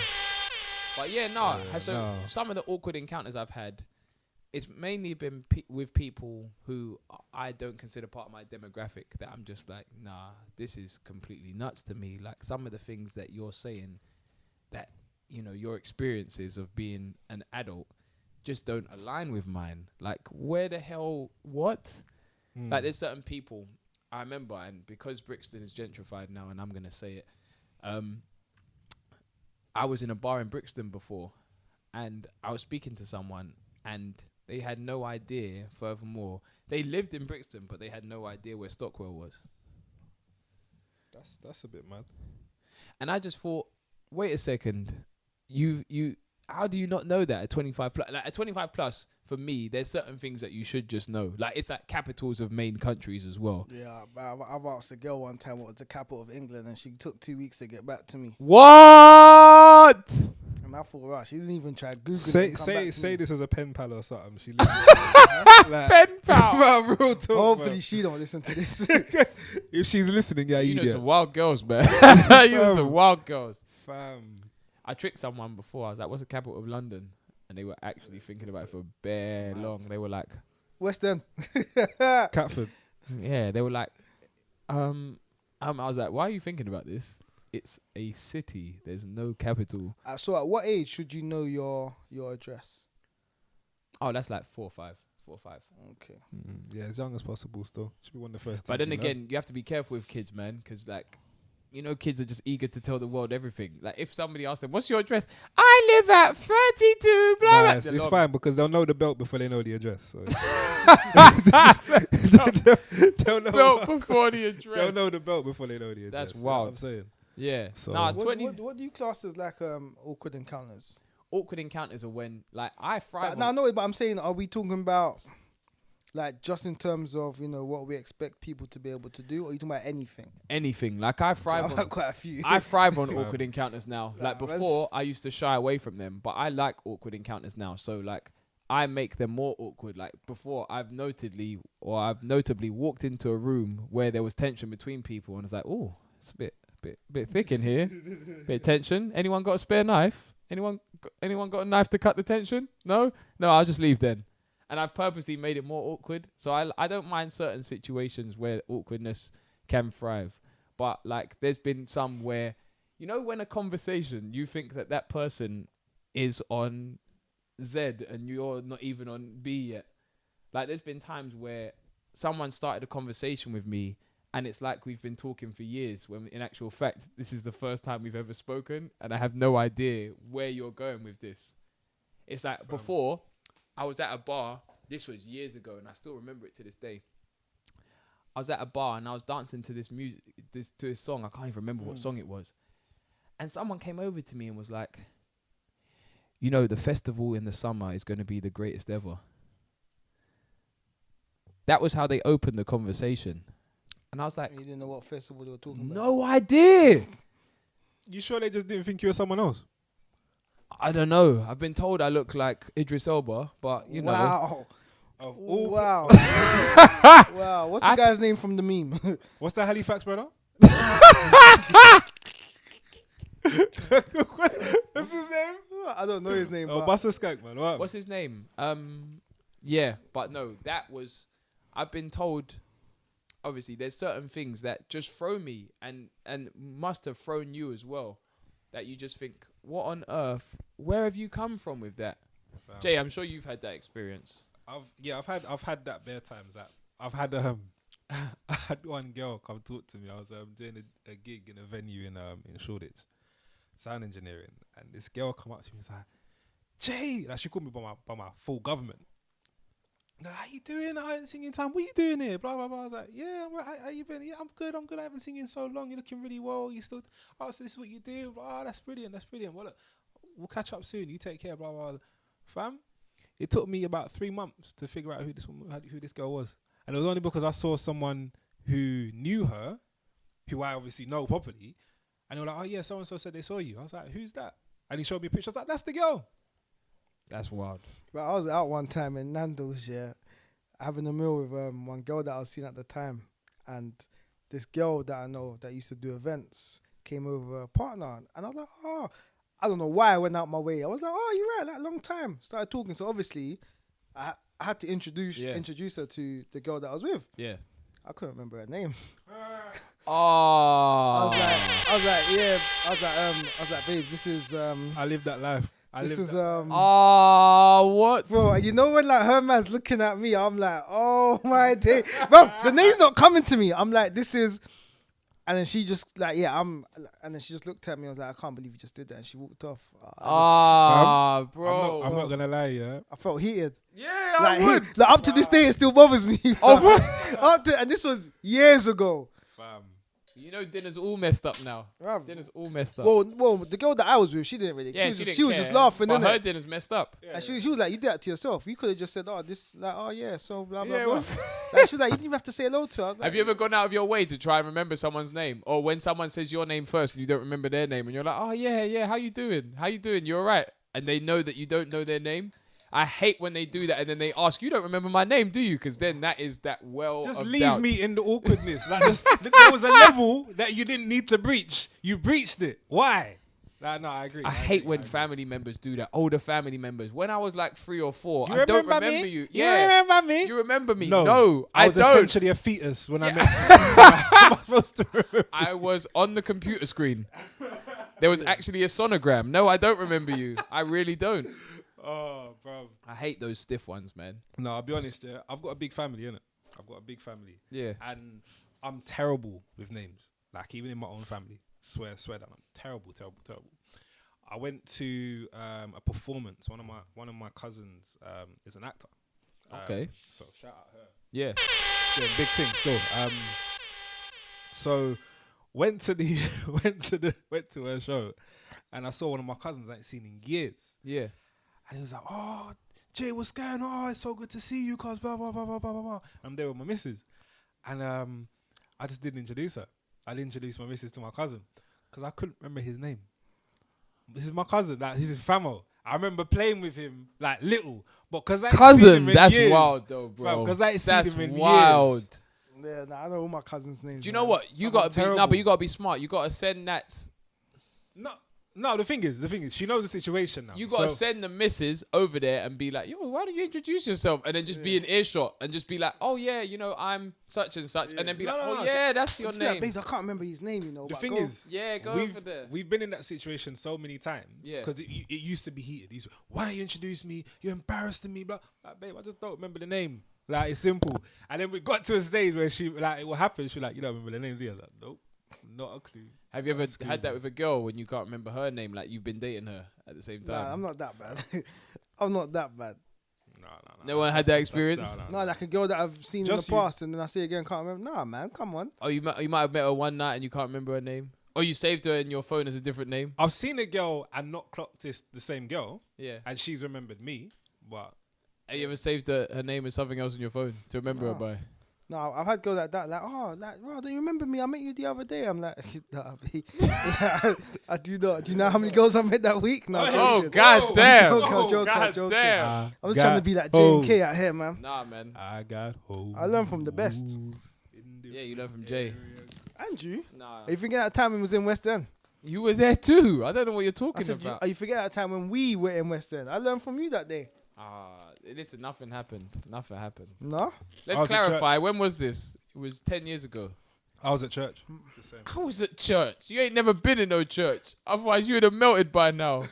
But yeah, no. Yeah, So no. some of the awkward encounters I've had, it's mainly been with people who I don't consider part of my demographic. That I'm just like, nah, this is completely nuts to me. Like some of the things that you're saying, that your experiences of being an adult just don't align with mine. Like, where the hell? What? Like, there's certain people I remember, and because Brixton is gentrified now, and I'm gonna say it, I was in a bar in Brixton before, and I was speaking to someone, and they had no idea. Furthermore, they lived in Brixton, but they had no idea where Stockwell was. That's a bit mad. And I just thought, wait a second, you. How do you not know that at 25 plus? Like at 25 plus, for me, there's certain things that you should just know. Like it's like capitals of main countries as well. Yeah, I've asked a girl one time what was the capital of England, and she took 2 weeks to get back to me. What? And I thought, right, she didn't even try Google. Say this as a pen pal or something. She like, Pen pal. man, real talk, Hopefully man. she don't listen to this. If she's listening, yeah, You know idiot. some wild girls, man. You know some wild girls. Fam. I tricked someone before. I was like, what's the capital of London? And they were actually thinking about it for bare long. They were like, West End. Catford. yeah, they were like, I was like, why are you thinking about this? It's a city. There's no capital. So at what age should you know your address? Oh, that's like 4 or 5. 4 or 5. Okay. Yeah, as young as possible still. Should be one of the first But things then you learn. again, you have to be careful with kids, man, because like, kids are just eager to tell the world everything. Like if somebody asks them, "What's your address?" I live at 32. Blah Nah, blah. it's fine because they'll know the belt before they know the address. So they'll know Belt before the address. They'll know the belt before they know the address. That's You know what wild. I'm saying. Yeah. So- Nah, What 20 do you class as like awkward encounters? awkward encounters are when like I thrive. No, no, but I'm saying, are we talking about like just in terms of what we expect people to be able to do, or are you talking about anything? Anything. Like I thrive I've on. had quite a few. I thrive on awkward encounters now. Like Nah, before, I used to shy away from them, but I like awkward encounters now. So like, I make them more awkward. Like before, I've notably walked into a room where there was tension between people, and it's like, oh, it's a bit thick in here. Bit of tension. Anyone got a spare knife? Anyone got a knife to cut the tension? No, I'll just leave then. And I've purposely made it more awkward. So I don't mind certain situations where awkwardness can thrive. But like there's been some where, when a conversation, you think that person is on Z and you're not even on B yet. Like there's been times where someone started a conversation with me and it's like we've been talking for years when in actual fact, this is the first time we've ever spoken and I have no idea where you're going with this. It's like before, I was at a bar. This was years ago, and I still remember it to this day. I was at a bar, and I was dancing to this music, to this song. I can't even remember what song it was. And someone came over to me and was like, the festival in the summer is going to be the greatest ever. That was how they opened the conversation. And I was like, You didn't know what festival they were talking about? no idea. You sure they just didn't think you were someone else? I don't know. I've been told I look like Idris Elba, but you know. Wow. Of all, Wow. Wow. What's the guy's name from the meme? what's the Halifax brother? what's his name? I don't know his name. Oh, but Buster Skank, man. What? What's his name? Yeah, but no, that was. I've been told. Obviously, there's certain things that just throw me, and must have thrown you as well. That you just think, what on earth? Where have you come from with that, Jay? I'm sure you've had that experience. I've had that bare times. That I've had I had one girl come talk to me. I was doing a gig in a venue in Shoreditch, sound engineering, and this girl come up to me and was like, Jay, like she called me by my full government. No, how you doing? I ain't singing time. What you doing here? Blah blah blah. I was like, yeah, how you been? Yeah, I'm good. I haven't seen you in so long. You're looking really well. You still. Oh, so this is what you do. Oh, that's brilliant. Well, look, we'll catch up soon. You take care. Blah blah. Blah. Fam, it took me about 3 months to figure out who this girl was, and it was only because I saw someone who knew her, who I obviously know properly, and they were like, oh yeah, so and so said they saw you. I was like, who's that? And he showed me a picture. I was like, that's the girl. That's wild. But I was out one time in Nando's, having a meal with one girl that I was seeing at the time, and this girl that I know that used to do events came over a partner, and I was like, I don't know why I went out my way. I was like, oh, you're right, like long time. Started talking. So obviously, I had to introduce her to the girl that I was with. Yeah. I couldn't remember her name. Oh. I was like, babe, this is I lived that life. Oh, what? Bro, you know when like her man's looking at me, I'm like, oh my day, bro, the name's not coming to me. I'm like, this is, and then she just like, and then she just looked at me. I was like, I can't believe you just did that, and she walked off. Bro, I'm not gonna lie, yeah. I felt heated. Yeah, Like, I would. like up to this day, it still bothers me. Oh, And this was years ago. Fam. You know, dinner's all messed up now. Bruv. Dinner's all messed up. Well, the girl that I was with, she didn't really. Yeah, she was just laughing. But Innit? her dinner's messed up. And she was like, you did that to yourself. You could have just said, oh, this, like, oh yeah, so blah blah Yeah, blah. well- Like, she was like, you didn't even have to say hello to her. I was like, Have you ever gone out of your way to try and remember someone's name? Or when someone says your name first and you don't remember their name and you're like, oh yeah, how you doing? You're alright. And they know that you don't know their name. I hate when they do that and then they ask, you don't remember my name, do you? Because then that is that Just of leave doubt. me in the awkwardness. Like there was a level that you didn't need to breach. You breached it. Why? Like, no, I agree. I hate when family members do that. Older family members. When I was like 3 or 4, You I don't remember remember me? you. You Yeah. remember me? You remember me? No, No, I I was don't. essentially a fetus when I met you. So how am I supposed to remember? I was on the computer screen. There was actually a sonogram. No, I don't remember you. I really don't. Oh, bro. I hate those stiff ones, man. No, I'll be honest, yeah. I've got a big family, innit? I've got a big family. Yeah. And I'm terrible with names. Like, even in my own family. Swear that I'm terrible. I went to a performance. One of my cousins is an actor. Okay. So shout out her. Yeah. Doing big things still. So went to her show, and I saw one of my cousins I ain't seen in years. Yeah. And he was like, "Oh, Jay, what's going on? Oh, it's so good to see you, cause blah blah blah blah blah blah." I'm there with my missus, and I just didn't introduce her. I didn't introduce my missus to my cousin, cause I couldn't remember his name. This is my cousin, like he's his famo. I remember playing with him like little, but cause I ain't seen him in that's years, wild though, bro. Because I ain't seen That's him in wild. years. yeah, nah, I know all my cousins' names. Do you know man. what? You I'm gotta be terrible. but you gotta be smart. You gotta send that. No. The thing is, she knows the situation now. You gotta So- send the missus over there and be like, yo, why don't you introduce yourself? And then just be in earshot and just be like, oh yeah, you know, I'm such and such. And then be No, like, no, oh no, yeah, that's your Just be like, name. babes, I can't remember his name, you know. The but thing go. is, Yeah, go over there. we've been in that situation so many times. Yeah. Because it used to be heated. He's, why you introduce me? You're embarrassing me, blah. Like, babe, I just don't remember the name. Like, it's simple. And then we got to a stage where she, like, it will happen. She's like, you don't remember the name, do you? I was like, nope, not a clue. Have you ever had that with a girl when you can't remember her name? Like you've been dating her at the same time. Nah, I'm not that bad. I'm not that bad. No one had that experience? No, like a girl that I've seen Just in you. the past and then I see again, can't remember. Nah, man, come on. Oh, you might have met her one night and you can't remember her name, or you saved her in your phone as a different name. I've seen a girl and not clocked it's the same girl, Yeah. and she's remembered me, but Have you ever saved her name as something else in your phone to remember her No. by? No, I've had girls like that, like, oh, like, bro, don't you remember me? I met you the other day. I'm like, nah, I do not. Do you know how many girls I met that week? No, Oh joking. god damn! joking, Oh joking, god joking. damn! I was trying to be like J&K out here, man. Nah, man. I got hoes. I learned from the best. in the Yeah, you learned from Jay. And you? Nah. Are you forgetting that time when we was in West End? You were there too. I don't know what you're I talking said, about. are you forgetting that time when we were in West End? I learned from you that day. Listen, nothing happened. Nothing happened. No? Let's I was at clarify. When was this? It was 10 years ago. I was at church. Just saying. I was at church. You ain't never been in no church. Otherwise, you would have melted by now.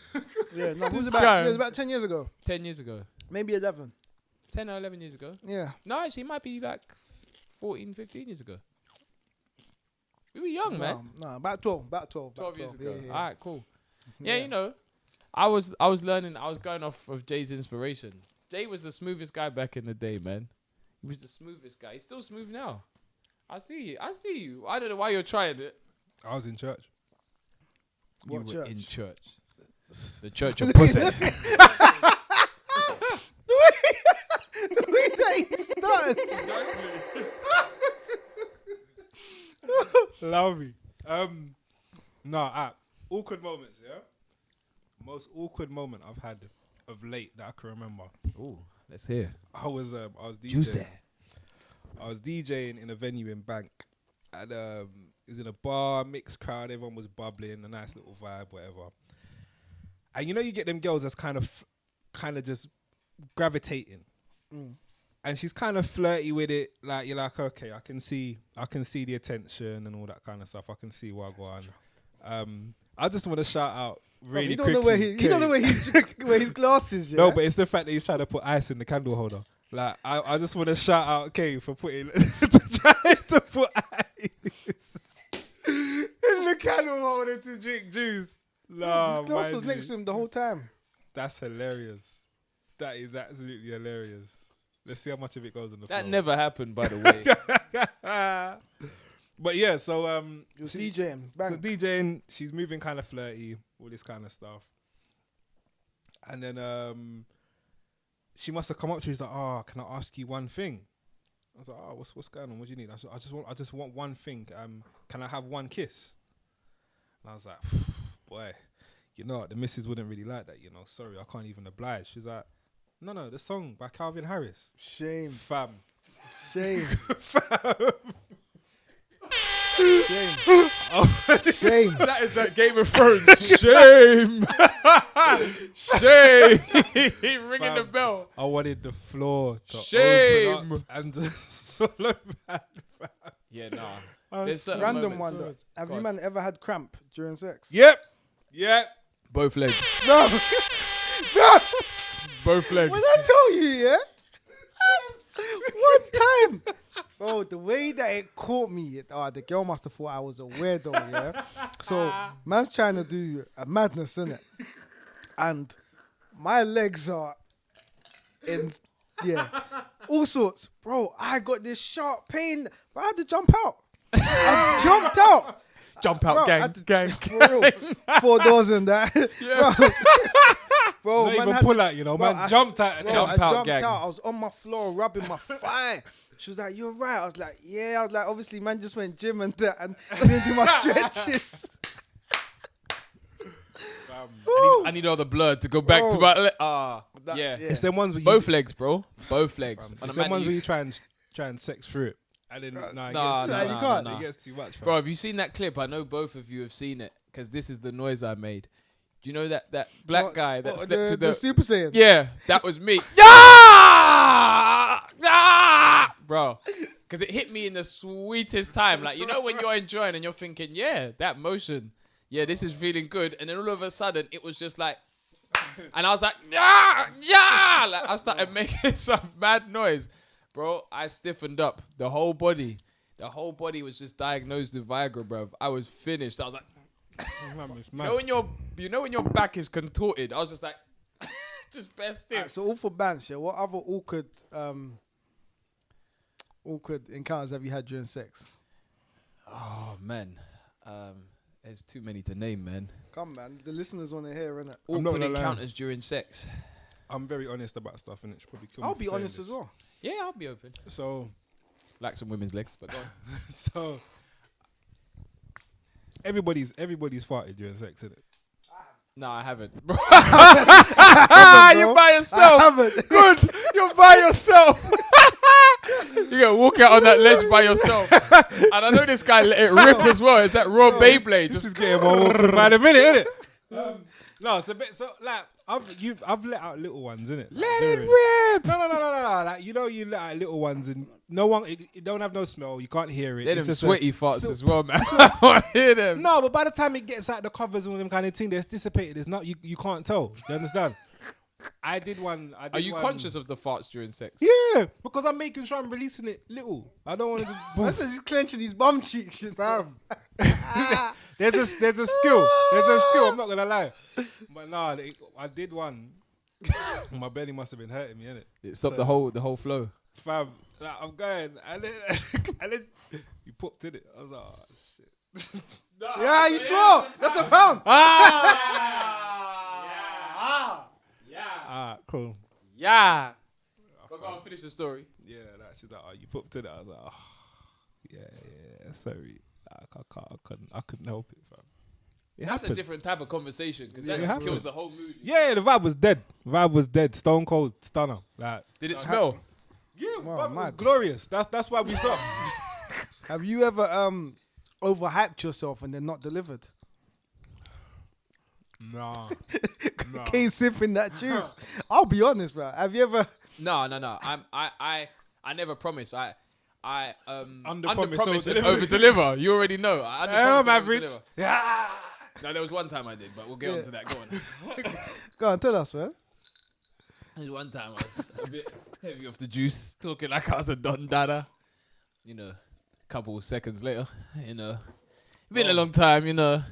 Yeah, no, This it guy. was about 10 years ago. 10 years ago. Maybe 11. 10 or 11 years ago. Yeah. No, actually, it might be like 14, 15 years ago. We were young, man. No, about 12. About 12. 12 years ago. Yeah. All right, cool. Yeah, you know, I was learning. I was going off of Jay's inspiration. Jay was the smoothest guy back in the day, man. He was the smoothest guy. He's still smooth now. I see you. I don't know why you're trying it. I was in church. You What were church? in church. The church of pussy. The way that he started. Love me. Awkward moments, yeah? Most awkward moment I've had of late that I can remember. Ooh, let's hear. I was DJing. Use it. I was DJing in a venue in Bank, and it was in a bar, mixed crowd. Everyone was bubbling, a nice little vibe, whatever. And you get them girls that's kind of just gravitating. And she's kind of flirty with it. Like, you're like, okay, I can see the attention and all that kind of stuff. I can see what I go on. I just want to shout out really quickly. You don't know where his glasses. Yeah? No, but it's the fact that he's trying to put ice in the candle holder. Like, I just want to shout out Kay for trying to put ice in the candle holder to drink juice. No, his glass was next to him the whole time. That's hilarious. That is absolutely hilarious. Let's see how much of it goes on the floor. That never happened, by the way. But yeah, so DJing. Bang. So DJing, she's moving kind of flirty, all this kind of stuff. And then she must have come up to me. She's like, "Oh, can I ask you one thing?" I was like, "Oh, what's going on? What do you need?" I just want one thing. Can I have one kiss? And I was like, "Boy, the missus wouldn't really like that. Sorry, I can't even oblige." She's like, "No, the song by Calvin Harris." Shame, fam. Shame. Fam. Shame. Shame. That is that Game of Thrones. Shame. Shame. Ringing the bell. I wanted the floor to Shame. open up and solo man. Yeah, nah. There's certain Random moments. one. Have you man ever had cramp during sex? Yep. Both legs. No. Both legs. What I told you, yeah? One time. Bro, the way that it caught me, the girl must have thought I was a weirdo, yeah? So, man's trying to do a madness, innit? And my legs are in, all sorts. Bro, I got this sharp pain. Bro, I had to jump out. I jumped out. Jump out, Bro, gang. For real. 4 doors and that. Yeah. Bro, Not even pull out, man. I jumped out. Bro, Jump I out, jumped gang. out. I was on my floor rubbing my thigh. She was like, "You're right." I was like, "Yeah." I was like, "Obviously, man, just went gym and that, and didn't do my stretches." I need all the blood to go back to my yeah. It's them ones where you Both legs, bro. Both legs. On It's a them ones man, where you try and sex through it, and then Nah, you can't. It gets too much, fam. Bro, have you seen that clip? I know both of you have seen it because this is the noise I made. Do you know that black guy that slept to the Super Saiyan? Yeah, that was me. Yeah! Bro, because it hit me in the sweetest time. Like, when you're enjoying and you're thinking, yeah, that motion, yeah, this is feeling good. And then all of a sudden, it was just like, and I was like, yeah! Like, I started making some mad noise. Bro, I stiffened up. The whole body was just diagnosed with Viagra, bro. I was finished. I was like, when your back is contorted, I was just like, just best stiff. Right, so all for bands, yeah. What other awkward encounters have you had during sex? Oh man, there's too many to name, man. Come, man. The listeners want to hear, innit? Awkward encounters during sex. I'm very honest about stuff, and it should probably kill me I'll for be saying honest this. as well. Yeah, I'll be open. So, Like some women's legs, but go on. so everybody's farted during sex, isn't it? No, I haven't. Bro. You're by yourself. I haven't. Good. You're by yourself. You're going to walk out on that ledge by yourself. And I know this guy let it rip as well. Is that raw Beyblade? This is getting more awkward by the minute, isn't it? No, it's a bit like I've let out little ones, innit? Let it rip. No. Like you let out little ones, and no one. It don't have no smell. You can't hear it. They're It's them just sweaty farts as well, man. I want to hear them. No, but by the time it gets out the covers and all them kind of thing, it's dissipated. It's not. You can't tell. You understand? I did one. Are you conscious of the farts during sex? Yeah, because I'm making sure I'm releasing it little. I don't want to. That's just he's clenching his bum cheeks, fam. There's a skill. There's a skill. I'm not gonna lie. But no, I did one. My belly must have been hurting me, innit? It stopped the whole flow. Fam, like, I'm going, and then you popped in it. I was like, oh shit. Yeah, you sure? That's a pound. Alright, cool. Yeah. But go on, finish the story. Yeah, she's like, oh, you popped in it. I was like, oh, yeah, sorry. I couldn't help it, fam. That's a different type of conversation because that it just kills happens. the whole mood. Yeah, the vibe was dead. Stone cold, stunner. Like, Did it smell? yeah, Wow, bruv, it was mad. glorious. That's why we stopped. Have you ever overhyped yourself and then not delivered? Nah. Kane sipping that juice. I'll be honest, bro. Have you ever? No. I never promise. I Under-promise, promise and over-deliver. over deliver. You already know. I I'm under-promise and average. over-deliver. Yeah. No, there was one time I did, but we'll get on to that. Go on. Go on, tell us, man. There was one time I was a bit heavy off the juice, talking like I was a Don Dada. You know, a couple of seconds later, you know, been a long time, you know.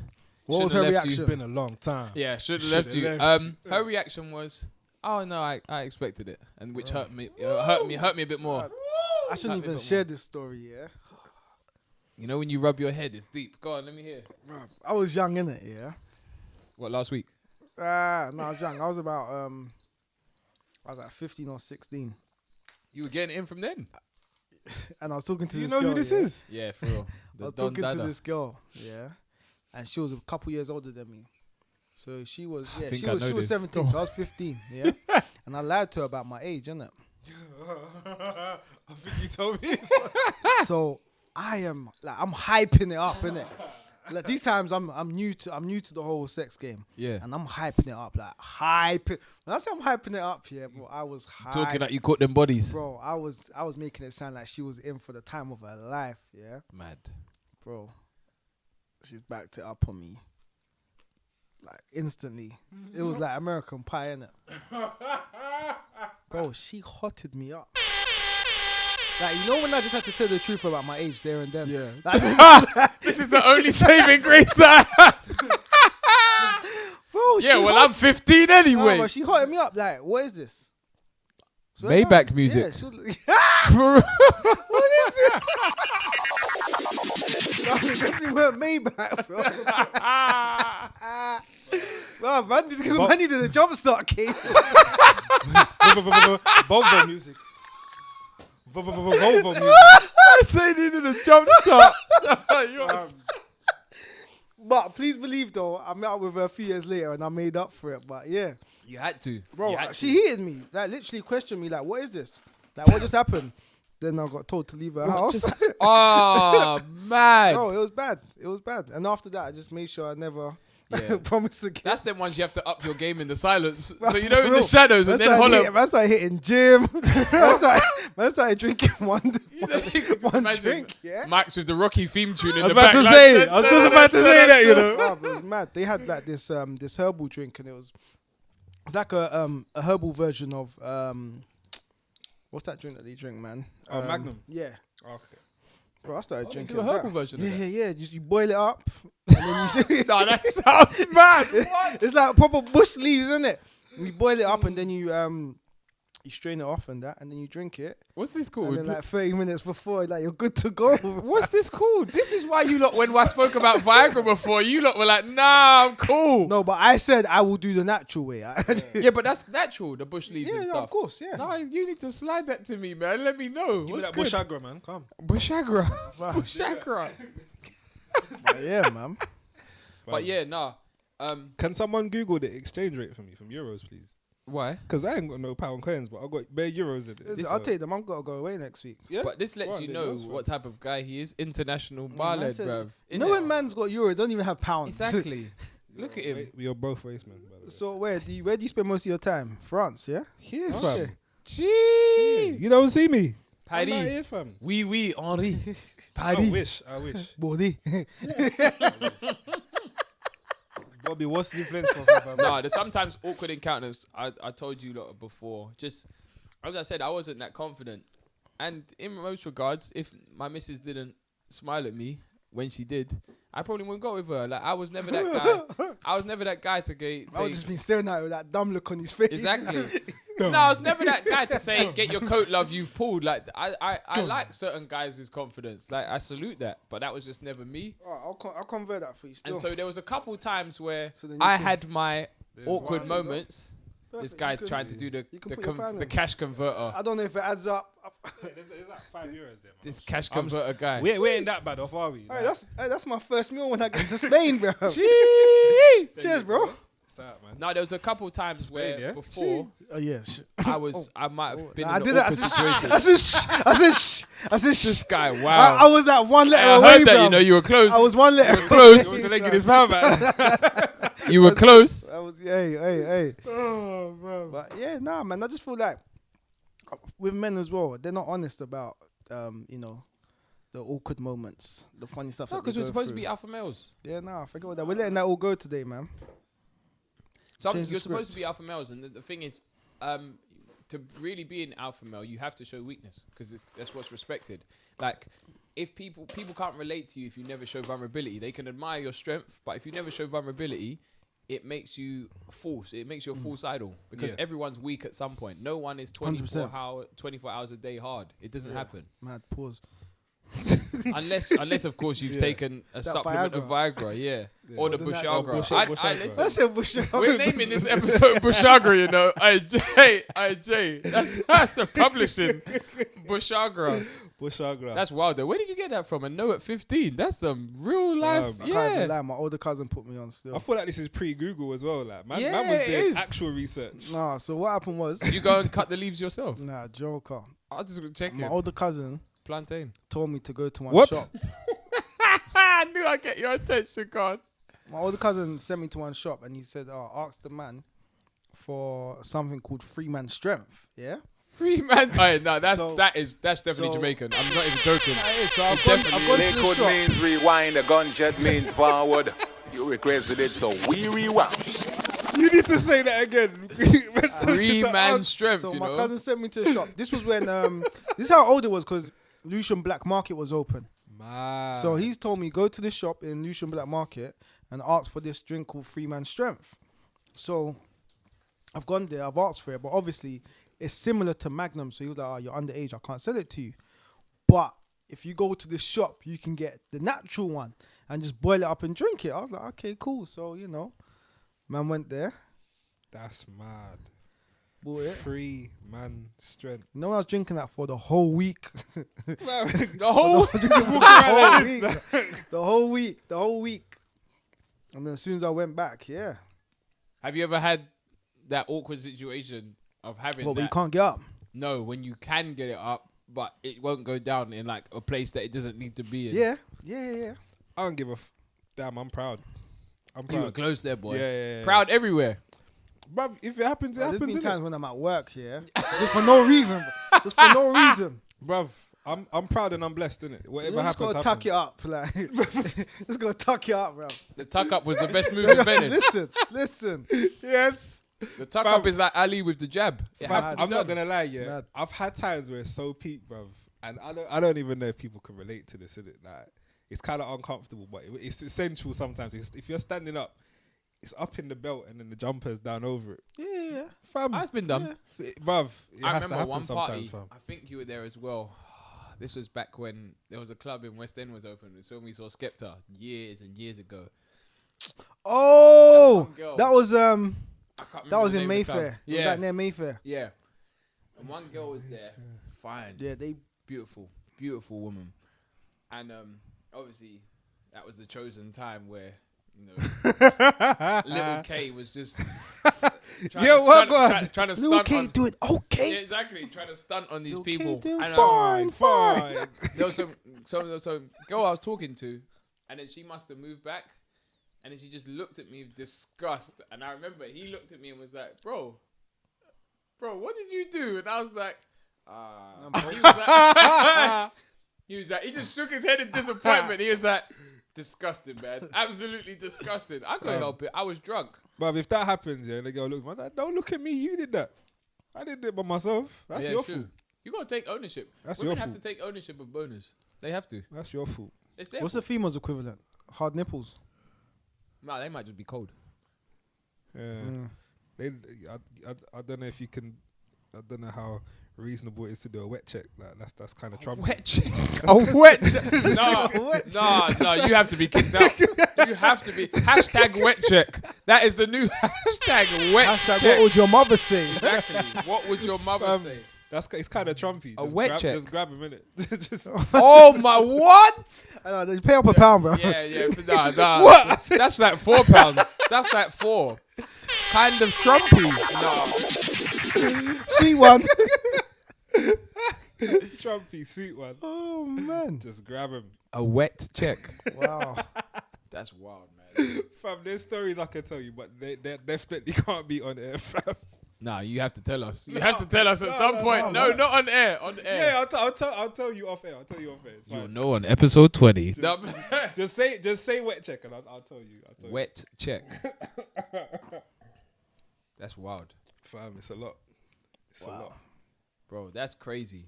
What was Shouldn't her have left reaction? you. It's been a long time. Yeah, should have Shoulda left you. left. Her reaction was, "Oh no, I expected it," and which hurt me a bit more. I shouldn't Hurt me a even bit share more. this story, yeah. You know when you rub your head, it's deep. Go on, let me hear. I was young, innit, yeah. What, last week? No, I was young. I was about I was like 15 or 16, You were getting it in from then? and I was talking to Do you this know girl, who this yeah? is? Yeah, for real. I The was Don talking Dada. to this girl, yeah, and she was a couple years older than me. So she was, yeah, think she I was, know she was this. 17, so I was 15, yeah. And I lied to her about my age, innit? I think you told me. So I'm hyping it up, innit? Like these times I'm new to the whole sex game, Yeah. and I'm hyping it up, like hyping. When I say I'm hyping it up, yeah, bro, I was Talking like you caught them bodies. bro. I was making it sound like she was in for the time of her life, yeah, Mad. bro. She's backed it up on me, like instantly. It was like American Pie, innit? Bro, she hotted me up. Like, you know when I just had to tell the truth about my age there and then? Yeah. Like, This is the only saving grace that I have. bro, Yeah, well, I'm 15 no, anyway. bro, she hotted me up. Like, what is this? Swear to Maybach God. music. Yeah, she was, For real. what is it? No, it definitely weren't Maybach, bro. Well, man needed a jump start cable. Volvo music. Volvo music. I say needed a jump start. But please believe, though, I met up with her a few years later and I made up for it. But yeah, You had to. bro, You had she to. heated me. Like, literally questioned me, like, what is this? Like, what just happened? Then I got told to leave her house. Oh, man. Bro, it was bad. It was bad. And after that, I just made sure I never Yeah. promised again. That's them ones you have to up your game in the silence. So you know in Bro, the shadows and then holler. Man started hitting gym. man started drinking one You know, you can just one imagine drink, yeah. Max with the Rocky theme tune in I the was back. about to like, say it. I was just about to say that, you know. Bruv, it was mad. They had like this herbal drink, and it's like a herbal version of what's that drink that they drink, man? Magnum. Yeah. Okay. Bro, I started They drinking do a herbal that. version of Yeah, that. yeah. Just you boil it up, and then you No, that sounds mad. What? it's like proper bush leaves, isn't it? You boil it up and then you strain it off and that, and then you drink it. What's this And called? then like 30 minutes before, like you're good to go. What's this called? This is why you lot, when I spoke about Viagra before, you lot were like, nah, I'm cool. No, but I said I will do the natural way. Yeah, but that's natural, the bush leaves yeah, and no, stuff. of course, yeah. No, you need to slide that to me, man. Let me know. Give me What's that good? Bushagra, man. Come. Bushagra. Wow. Bushagra. Yeah, man. But yeah, nah. Can someone Google the exchange rate for me from euros, please? Why? Because I ain't got no pound coins, but I got bare euros in it. I'll take them. I've got to go away next week. Yeah. But this lets Go on, you then, know that's what type of guy he is. International Man barlad, said- bruv. You know when man's got euro, don't even have pounds. Exactly. Look at him. We are both waste, man. By the way. So where do you spend most of your time? France, yeah. Here, Okay. fam. Jeez. You don't see me. I'm not Paddy. here, fam. Oui, Henri. I Paddy. wish. Body. Bobby, what's the difference for fam? No, there's sometimes awkward encounters. I told you lot before. Just as I said, I wasn't that confident. And in most regards, if my missus didn't smile at me when she did, I probably wouldn't go with her. Like I was never that guy. I was never that guy to I say would just been staring at it with that dumb look on his face. exactly. No, I was never that guy to say, "Get your coat, love. You've pulled." Like I like certain guys' confidence. Like I salute that, but that was just never me. Alright, I'll convert that for you. Still. And so there was a couple times where So then you I can- had my There's awkward one. moments. Perfect, This guy you can- trying to do the you can put your pan the in. cash converter. I don't know if it adds up. There's like €5 there, man. This cash converter guy. We ain't that bad off, are we? Hey, that's my first meal when I get to Spain, bro. Jeez. Cheers, bro. It's out, man. No, there was a couple times where yeah? before Oh yes. I might have been I in did an that. awkward situation. I said shh. I said shh. I said shh. This guy, I wow. was that one letter I away, heard that, bro. you know, you were close. I was one letter close. Going to let get his power back. You were close. I was, hey. Oh, man. But yeah, nah, man. I just feel like with men as well, they're not honest about, the awkward moments, the funny stuff. No, that they because we're go supposed to through. be alpha males. Yeah, nah, forget about that. We're letting that all go today, man. Change the You're supposed to script. be alpha males, and the thing is, to really be an alpha male, you have to show weakness because that's what's respected. Like, if people can't relate to you if you never show vulnerability. They can admire your strength, but if you never show vulnerability, it makes you false. It makes you a false idol because everyone's weak at some point. No one is 24 hours a day hard. It doesn't happen. Mad pause. unless of course you've taken a supplement of Viagra, or the Bushagra. I said Bushagra. We're naming this episode Bushagra, you know. IJ. That's a publishing Bushagra. That's wild though. Where did you get that from? A no at 15. That's some real life. I can't even lie. My older cousin put me on still. I feel like this is pre-Google as well. Like, man was it doing is. actual research. Nah, so what happened was You go and cut the leaves yourself. nah, Joker. I'll just check My it. older cousin Plantain. told me to go to one What? shop. I knew I'd get your attention, God. My older cousin sent me to one shop and he said, ask the man for something called free man strength. Yeah? Free man. No, that's So- definitely so- Jamaican. I'm not even joking. So I've gone to the Liquid shop. means rewind, the gunshot means forward. You requested it, so we rewound. You need to say that again. Free man strength, So you my know. cousin sent me to the shop. This was when, this is how old it was because Lucian Black Market was open. Man. So he's told me go to this shop in Lucian Black Market and ask for this drink called Free Man Strength. So I've gone there, I've asked for it, but obviously it's similar to Magnum. So he was like, you're underage, I can't sell it to you. But if you go to this shop, you can get the natural one and just boil it up and drink it. I was like, okay, cool. So, man went there, That's mad. bought it. Free man strength. You know, I was drinking that for the whole week. The whole The whole week. And then as soon as I went back, yeah. Have you ever had that awkward situation of having But that? you can't get up. No, when you can get it up, but it won't go down in like a place that it doesn't need to be in. Yeah. I don't give a damn. I'm proud. You were close there, boy. Yeah. Proud everywhere. Bruv, if it happens, it There's happens. been innit? times when I'm at work, just for no reason. Just for no reason. Bruv, I'm proud and I'm blessed, innit? Whatever You just happens, gotta tuck it up, like. Just gotta tuck it up, bro. The tuck up was the best move invented. Listen. Yes. The tuck up is like Ali with the jab. It has to be I'm not done. gonna lie, yeah. Mad. I've had times where it's so peak, bruv, and I don't even know if people can relate to this, innit? Like, it's kind of uncomfortable, but it's essential sometimes. If you're standing up, it's up in the belt and then the jumper's down over it. Yeah. Fam, That's been done. bruv, it I has to remember happen one sometimes, party. fam. I think you were there as well. This was back when there was a club in West End was open. So we saw Skepta years and years ago. Oh, one girl. that was I can't that remember was the in name of the club. Mayfair. Was Yeah, that near Mayfair? yeah. And one girl was there, fine, Yeah, they. beautiful woman, and obviously that was the chosen time where little K was just trying to stunt on. doing okay. Yeah, exactly, trying to stunt on these Little K people. doing And, fine. there was some girl I was talking to, and then she must have moved back, and then she just looked at me with disgust. And I remember he looked at me and was like, bro, what did you do? And I was like, he was like, he just shook his head in disappointment. He was like, disgusted, man, absolutely disgusted. I couldn't help it. I was drunk. Bruv, if that happens, yeah, and the girl looks, man, don't look at me. You did that. I did it by myself. That's your true. fault. You gotta take ownership. That's Women your have fault. to take ownership of boners. They have to. That's your fault. It's their What's the female's equivalent? Hard nipples. Nah, they might just be cold. Yeah. I don't know if you can. I don't know how reasonable it is to do a wet check. Like that's kind of trouble. Wet check. A wet check. No. You have to be kicked out. You have to be. Hashtag wet check. That is the new hashtag wet Hashtag check. what would your mother say? Exactly. What would your mother say? It's kind of Trumpy. A wet check. Just grab a minute. Just Oh my what? They pay up a pound, bro. Yeah. Nah. What? That's like £4. That's like 4. Kind of Trumpy. No. Sweet one. Trumpy, sweet one. Oh man. Just grab him. A wet check. Wow. That's wild, man. Fam, there's stories I can tell you, but they definitely can't be on air, fam. Nah, you have to tell us. You have to tell us at some point. No, not on air. On air. Yeah, I'll tell you off air. I'll tell you off air. It's You'll fine. know on episode 20. Just say wet check, and I'll tell you. Wet check. That's wild. Fam, it's a lot. It's a lot. Bro, that's crazy.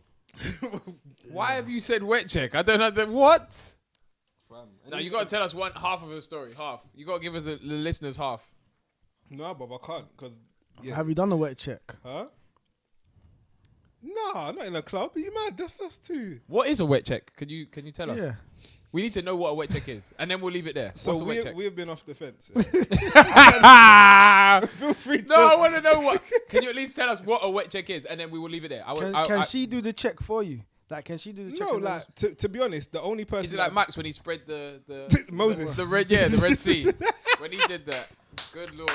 Why have you said wet check? I don't know. What? Fam. No, you got to tell us half of the story. Half. You got to give us the listeners half. No, but I can't because. Yeah. Have you done a wet check? Huh? Nah, not in a club. Are you mad? That's too. What is a wet check? Can you tell us? Yeah. We need to know what a wet check is, and then we'll leave it there. So What's a wet check? we've been off the fence. Feel free to. No, I want to know what. Can you at least tell us what a wet check is, and then we will leave it there. Can she do the check for you? Like, can she do the check? No, like to be honest, the only person. Is it like Max when he spread the Moses the Red Sea when he did that? Good Lord.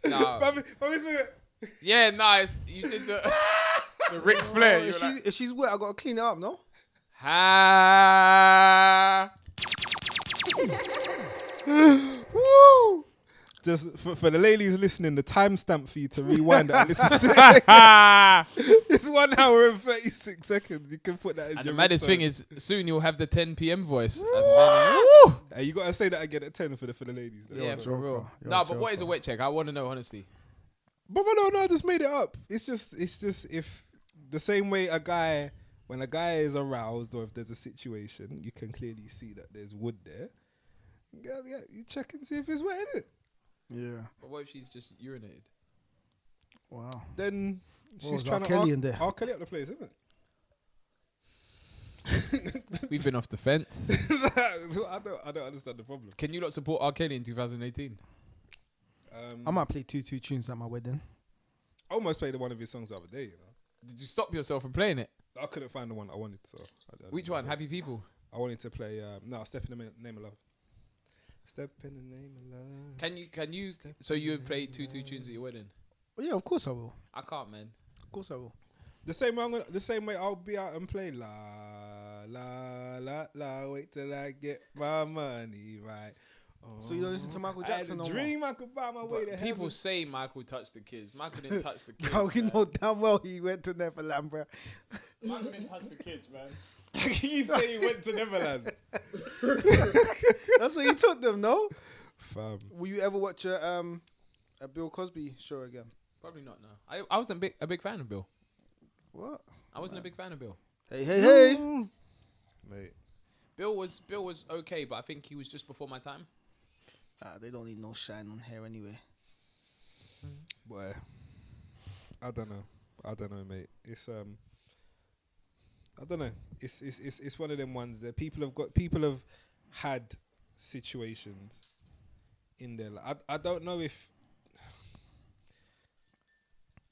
No. Yeah, nice. You did the Ric Flair. If she's wet, I gotta clean it up. No. Woo! Just for the ladies listening, the timestamp for you to rewind and listen to it. It's 1 hour and 36 seconds. You can put that as and your the maddest ringtone. thing is, soon you'll have the 10 p.m. voice. Hey, you gotta say that again at 10 for the ladies. Yeah, for real. You're No, a but what is a joker. wet check? I want to know, honestly. But no, I just made it up. It's just if the same way when a guy is aroused or if there's a situation, you can clearly see that there's wood there. Yeah, you check and see if it's wet, innit? Yeah. But what if she's just urinated? Wow. Then What she's was trying R. to Kelly in there? R. Kelly up the place, isn't it? We've been off the fence. I don't understand the problem. Can you not support R. Kelly in 2018? I might play two tunes at my wedding. I almost played one of his songs the other day, you know. Did you stop yourself from playing it? I couldn't find the one I wanted, so. Which one? Happy People? I wanted to play, Step in the Name of Love. Step in the Name of Love. Can you? So you would play two tunes at your wedding? Well, yeah, of course I will. I can't, man. Of course I will. The same way I'll be out and play la la la la. Wait till I get my money right. So you don't listen to Michael Jackson no more? dream I could buy my way to heaven. People say Michael touched the kids. Michael didn't touch the kids. Bro, you man. know damn well he went to Neverland, bro. Michael didn't touch the kids, man. You say he went to Neverland. That's what he took them, no? Fam. Will you ever watch a Bill Cosby show again? Probably not. No, I wasn't a big fan of Bill. What? I wasn't a big fan of Bill. Hey. Mate. Bill was okay, but I think he was just before my time. They don't need no shine on hair anyway. Boy. I don't know, mate. It's I don't know. It's one of them ones that people have had situations in their life. I don't know if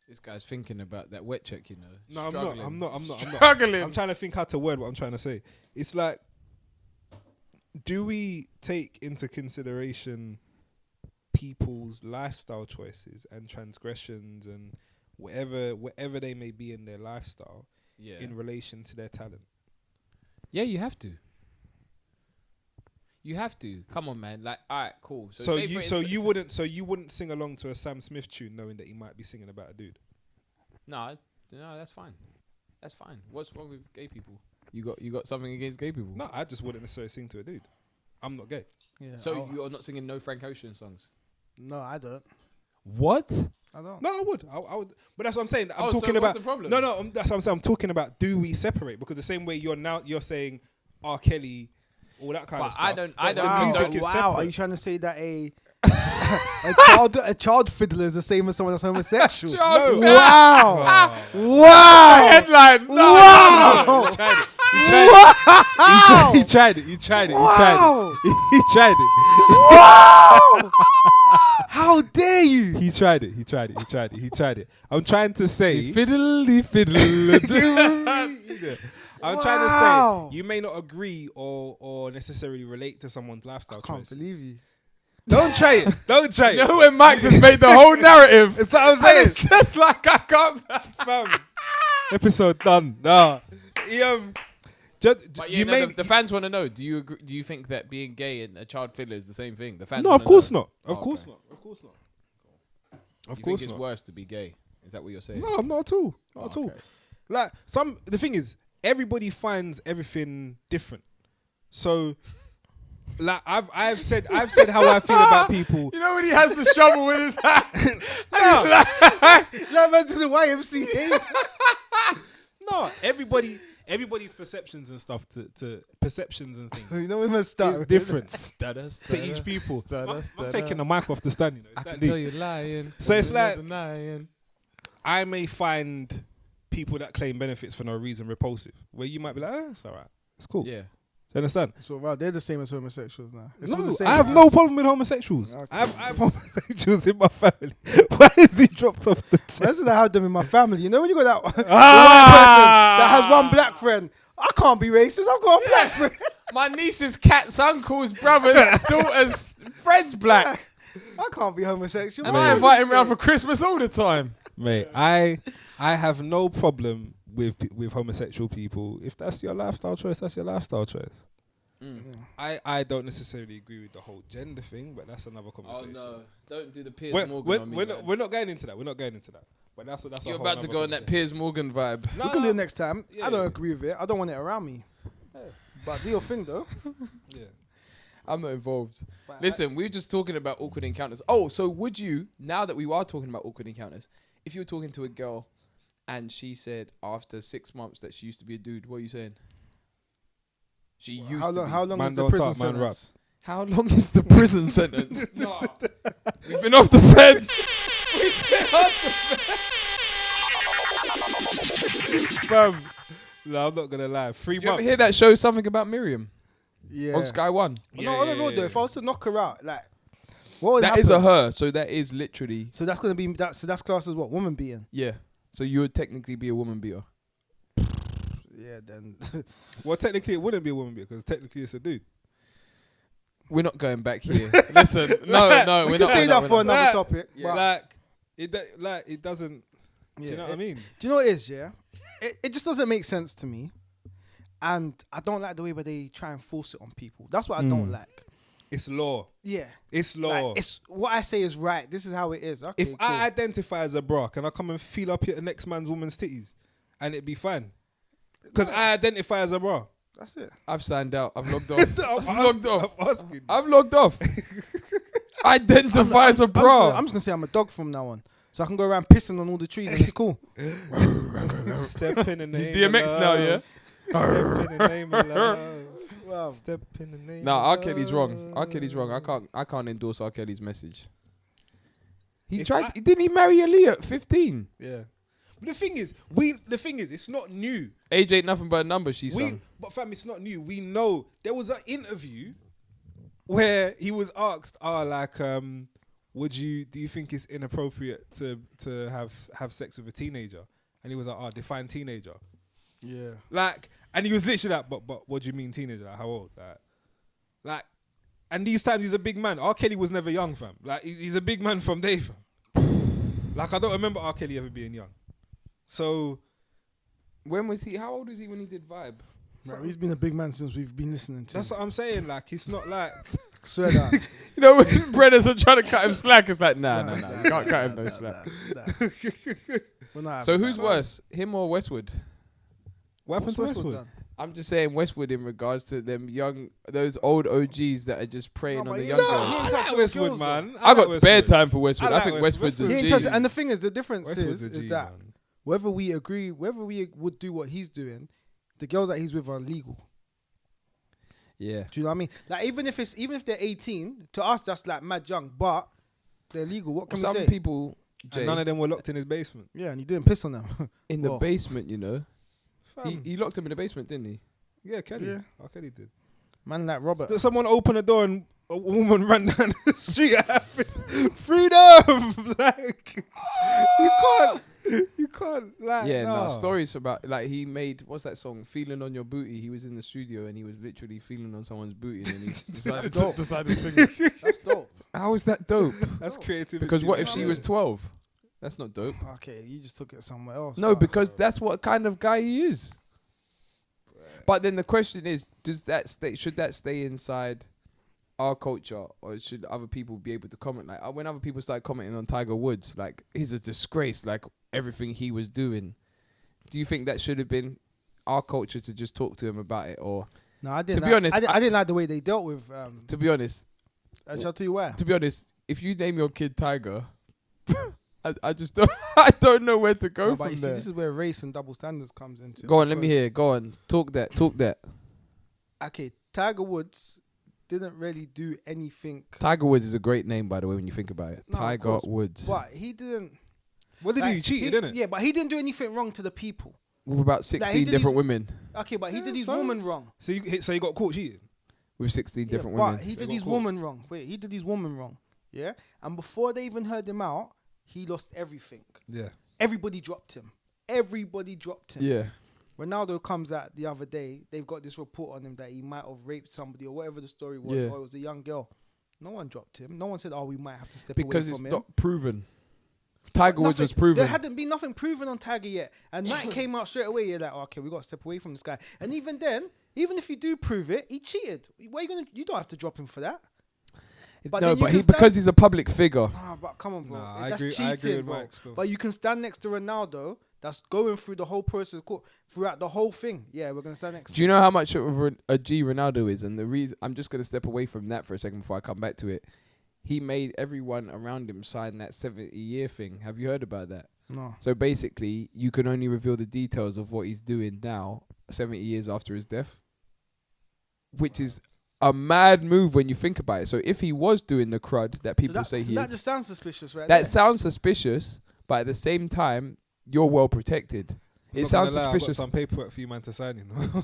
This guy's thinking about that wet check, you know. no, I'm not. Struggling. I'm trying to think how to word what I'm trying to say. It's like, do we take into consideration people's lifestyle choices and transgressions and whatever they may be in their lifestyle in relation to their talent? Yeah, you have to. You have to. Come on, man. Like, all right, cool. So you wouldn't sing along to a Sam Smith tune knowing that he might be singing about a dude? No, that's fine. That's fine. What's wrong with gay people? You got something against gay people? No, I just wouldn't necessarily sing to a dude. I'm not gay. Yeah. So you're not singing no Frank Ocean songs? No, I don't. What? I don't. No, I would. I would. But that's what I'm saying. I'm so talking what's about. the problem? No. That's what I'm saying. I'm talking about. Do we separate? Because the same way you're saying R. Kelly, all that kind But of stuff. I don't Wow, music is wow. separate. Are you trying to say that a child fiddler is the same as someone that's homosexual? Child No. Wow. Oh. Wow. Headline. No, Wow. He tried it. He tried it. He tried it. Wow. He tried it. Wow. How dare you? He tried it. He tried it. He tried it. He tried it. I'm trying to say. Fiddle. I'm trying to Wow. say you may not agree or necessarily relate to someone's lifestyle I can't choices. believe you. Don't try it. Don't try it. You know when Max has made the whole narrative? It's what I'm And saying. it's just like I can't. Fam. Episode done. Nah. But yeah, the fans want to know. Do you agree, do you think that being gay and a child filler is the same thing? The fans. No, of course not. Of course not. Of course not. Of You course think it's not. worse to be gay? Is that what you're saying? No, not at all. Not at all. Okay. Like the thing is, everybody finds everything different. So, like I've said how I feel about people. You know when he has the shovel in his hand? Like man to the YMCA. No, everybody's perceptions and stuff to perceptions and things You know we must start. is different to each people. I'm taking the mic off the stand. You know, I can tell you lying. So it's like denying. I may find people that claim benefits for no reason repulsive, where you might be like, it's alright, it's cool. Yeah. Do you understand? So wow, they're the same as homosexuals now. It's all the No, same. I have no problem with homosexuals. Okay. I have homosexuals in my family. Why is he dropped off the chair? That's what I have them in my family. You know when you got that, the one person Ah! that has one black friend. I can't be racist. I've got a black friend. My niece's cat's uncles, brothers, daughters, friends black. I can't be homosexual. And I invite him around for Christmas all the time. Mate, I have no problem with homosexual people. If that's your lifestyle choice, that's your lifestyle choice. I don't necessarily agree with the whole gender thing, but that's another conversation. Oh no! Don't do the Piers We're, Morgan we're, on me, we're, man. not, we're not going into that. We're not going into that. But that's You're a whole about to nother go on that conversation. Piers Morgan vibe. We can do it next time. Yeah. I don't agree with it. I don't want it around me. But do your thing though. Yeah. I'm not involved. Listen, we were just talking about awkward encounters. Oh, so would you, now that we are talking about awkward encounters, if you were talking to a girl and she said after 6 months that she used to be a dude, what are you saying? She used to be. How long Man is the don't prison talk, man sentence? How long is the prison sentence? No. We've been off the fence. We've been off the Fam, no, I'm not gonna lie. 3 Did you ever months. hear that show, Something About Miriam? Yeah. On Sky One? No, I don't know though. If I was to knock her out, like, what would That happen? is a her, so that is literally, So that's gonna be that. So that's classed as what? Woman beating. yeah. So you would technically be a woman beater. Yeah. Then. Well, technically, it wouldn't be a woman because technically it's a dude. We're not going back here. Listen, no, we we're can not. say we're that not, for we're not. another topic. Yeah. But It doesn't. Do you Yeah, know what I mean? do you know what it is? Yeah. It just doesn't make sense to me, and I don't like the way where they try and force it on people. That's what I don't like. It's law. Yeah. It's law. Like, it's what I say is right. This is how it is. Okay. If cool. I identify as a bra, can I come and feel up your next man's woman's titties, and it'd be fine? Because I identify as a bra. That's it. I've signed out. I've logged off. I'm I've logged off. I'm asking. I've logged off. Identify as a bra. I'm just gonna say I'm a dog from now on, so I can go around pissing on all the trees and it's cool. Step in the name DMX of now, love. yeah? Step in the name of love. Wow. Step in the name. Nah, of R. Kelly's wrong. love. R. Kelly's wrong. I can't endorse R. Kelly's message. He If tried. I- Didn't he marry Aaliyah at 15? Yeah. But the thing is, it's not new. Age ain't nothing but a number. She sung. But fam, it's not new. We know there was an interview where he was asked, do you think it's inappropriate to have sex with a teenager? And he was like, define teenager. Yeah. Like, and he was literally like, but what do you mean teenager? Like, how old? Like, and these times he's a big man. R. Kelly was never young, fam. Like, he's a big man from day, fam. Like, I don't remember R. Kelly ever being young. So, When was he? How old was he when he did Vibe? Bro, he's been a big man since we've been listening to that's him. what I'm saying. Like, it's not like... Swear that. You know, when brothers are trying to cut him slack, it's like, nah. You can't cut him no slack. So who's worse, him or Westwood? What happened to Westwood? done? I'm just saying Westwood in regards to them those old OGs that are just preying on but the he- young No, girls. I like Girls, Westwood, though. man. I got bare time for Westwood. I I, like think Westwood. Westwood's He a ain't G. touched it. And the thing is, the difference Westwood's a is G, that man. whether we would do what he's doing, the girls that he's with are legal. Yeah. Do you know what I mean? Like even if they're 18, to us that's like mad young, but they're legal. What can Some we say? people, Jay, And none of them were locked in his basement. Yeah, and he didn't piss on them. in the Well, basement, you know. Fam. He locked him in the basement, didn't he? Yeah, Kelly. Yeah. Oh, Kelly did. Man like Robert. Did someone open a door and a woman ran down the street at her fist? Freedom! Like, you can't, like, Yeah, no. nah. Stories about, like, he made, what's that song? Feeling on Your Booty. He was in the studio and he was literally feeling on someone's booty and then he decided to sing it. That's dope. How is that dope? That's creativity. Because what if she man. was 12? That's not dope. Okay, you just took it somewhere else. No, but- because that's what kind of guy he is. But then the question is, does that stay? Should that stay inside our culture, or should other people be able to comment? Like when other people start commenting on Tiger Woods, like he's a disgrace, like everything he was doing. Do you think that should have been our culture to just talk to him about it, or? No, I didn't. To be honest, I didn't like the way they dealt with. To be honest, I shall tell you why. To be honest, if you name your kid Tiger, I just don't. I don't know where to go No, from but you see, there. this is where race and double standards comes into. Go on, let me because- hear. Go on, talk that. Okay, Tiger Woods didn't really do anything. Tiger Woods is a great name, by the way, when you think about it. No, of Tiger course, Woods. But he didn't. What did he cheated, didn't it? Yeah, but he didn't do anything wrong to the people. With about he 16 did different his- women. Okay, but he Yeah, did his so- woman wrong. So he got caught cheating. With 16 different But women. he They did got his caught. woman wrong. Wait, he did his woman wrong. Yeah, and before they even heard him out, he lost everything. Yeah. Everybody dropped him. Everybody dropped him. Yeah. Ronaldo comes out the other day. They've got this report on him that he might have raped somebody or whatever the story was, Yeah. or it was a young girl. No one dropped him. No one said, "Oh, we might have to step Because away it's from him." not proven. Tiger Woods Nothing- was proven. There hadn't been nothing proven on Tiger yet, and that came out straight away. You're like, okay, we got to step away from this guy. And even then, even if you do prove it, he cheated. Why are you gonna? You don't have to drop him for that. But no, then you but can he because stand- he's a public figure. Nah, but come on, bro. Nah, I That's agree- cheating, I agree with bro. Mike still. But you can stand next to Ronaldo. That's going through the whole process throughout the whole thing. Yeah, we're gonna stand next. Do you know how much of a G Ronaldo is? And the reason I'm just gonna step away from that for a second before I come back to it. He made everyone around him sign that 70-year thing. Have you heard about that? No. So basically, you can only reveal the details of what he's doing now, 70 years after his death, which is a mad move when you think about it. So if he was doing the crud that people say he that is, just sounds suspicious, right? that there. sounds suspicious, but at the same time, you're well protected. I'm It not sounds gonna lie, I've got suspicious. some paperwork for you, man, to sign. You know.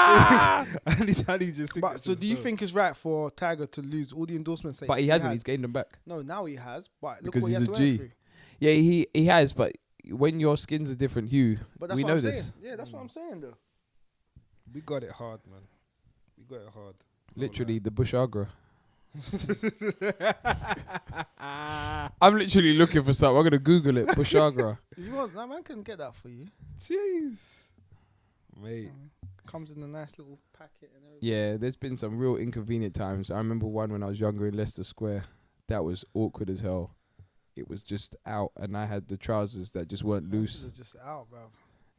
I need just. But so, do you think it's right for Tiger to lose all the endorsements? That But he hasn't. had? He's gained them back. No, now he has. But look Because what he he's had a to G. went through. Yeah, he has. But when your skin's a different hue, But that's we what know I'm this. saying. Yeah, that's what I'm saying, though. We got it hard, man. We got it hard. Literally, the Bush Agra. I'm literally looking for something. I'm gonna Google it. Bush Agra. If you want, that man can get that for you. Jeez, mate. Comes in a nice little packet and everything. Yeah, there's been some real inconvenient times. I remember one when I was younger in Leicester Square. That was awkward as hell. It was just out, and I had the trousers that just weren't loose. They're just out, bro.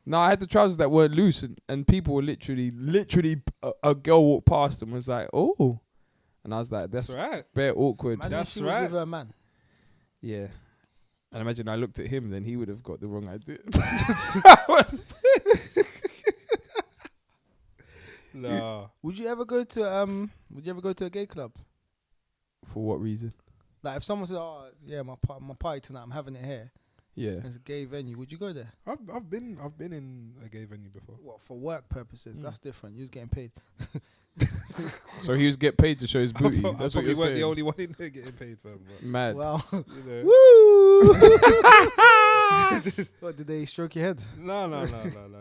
No, I had the trousers that weren't loose, and people were literally, a girl walked past and was like, "Oh," and I was like, "That's right. bare awkward." Imagine That's she was right. with her man. Yeah, and imagine I looked at him, then he would have got the wrong idea. No. Would you ever go to a gay club? For what reason? Like if someone said, "Oh, yeah, my party tonight, I'm having it here." Yeah. It's a gay venue. Would you go there? I've been in a gay venue before. What, for work purposes? Mm. That's different. You was getting paid. So he was get paid to show his booty. I That's what probably you're weren't saying. the only one in there getting paid for them. Mad. Well, You know. woo! What, did they stroke your head? No.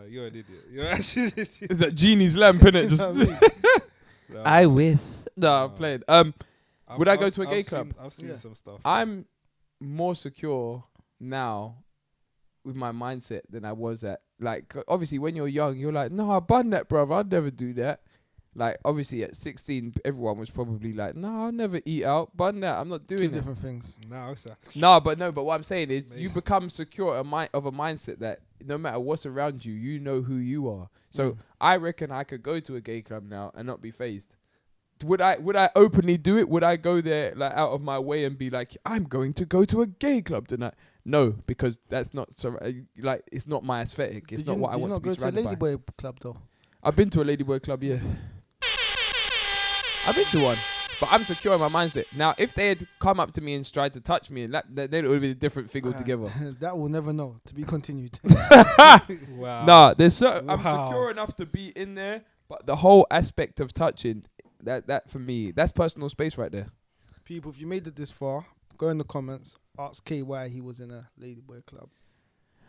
You're an idiot. You're actually an idiot. Is that genie's lamp, innit? Just No. I wish. No, I'm playing. Would I go I've- to a gay I've club? seen- I've seen Yeah. some stuff. I'm more secure now with my mindset than I was at. Like, obviously, when you're young, you're like, no, I bun that, bruv. I'd never do that. Like, obviously, at 16, everyone was probably like, no, I'll never eat out. Bun that. I'm not Two doing it. different things. No, sir. No, but what I'm saying is Maybe. you become secure of a mindset that no matter what's around you, you know who you are. So I reckon I could go to a gay club now and not be phased. Would I openly do it? Would I go there like out of my way and be like, I'm going to go to a gay club tonight? No, because that's not like it's not my aesthetic. It's not what I want to be surrounded by. Did you not go to a ladyboy club though? I've been to a ladyboy club, yeah. I've been to one, but I'm secure in my mindset. Now, if they had come up to me and tried to touch me, and then it would have been a different thing altogether. That we'll never know. To be continued. Wow. Nah, I'm Wow. secure enough to be in there, but the whole aspect of touching, that for me, that's personal space right there. People, if you made it this far, go in the comments. Ask K why he was in a ladyboy club.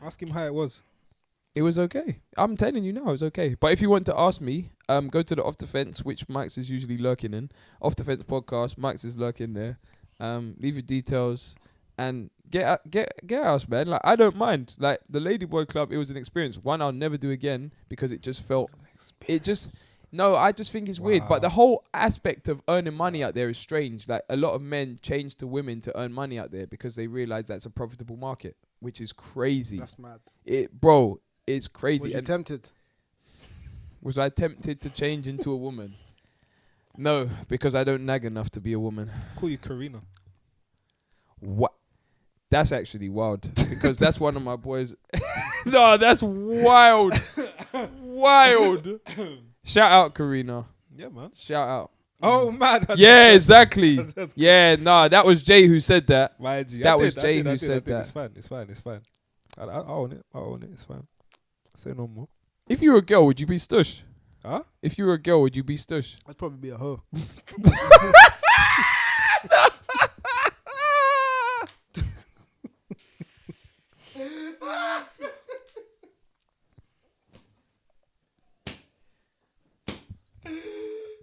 Ask him how it was. It was okay. I'm telling you now, it was okay. But if you want to ask me, go to the Off the Fence, which Mike's is usually lurking in. Off the Fence podcast, Mike's is lurking there. Leave your details and get us, man. Like, I don't mind. Like, the Ladyboy Club, it was an experience. One I'll never do again because it just felt. It just. No, I just think it's weird. But the whole aspect of earning money out there is strange. Like, a lot of men change to women to earn money out there because they realize that's a profitable market, which is crazy. That's mad. Bro, it's crazy. Was you tempted? Was I tempted to change into a woman? No, because I don't nag enough to be a woman. Call you Karina. What? That's actually wild because that's one of my boys. No, that's wild. Wild. Shout out, Karina. Yeah, man. Shout out. Oh, man. Yeah, exactly. Yeah, nah, that was Jay who said that. My G. That was Jay who said that. It's fine. I own it. It's fine. Say no more. If you were a girl, would you be stush? Huh? If you were a girl, would you be stush? I'd probably be a hoe.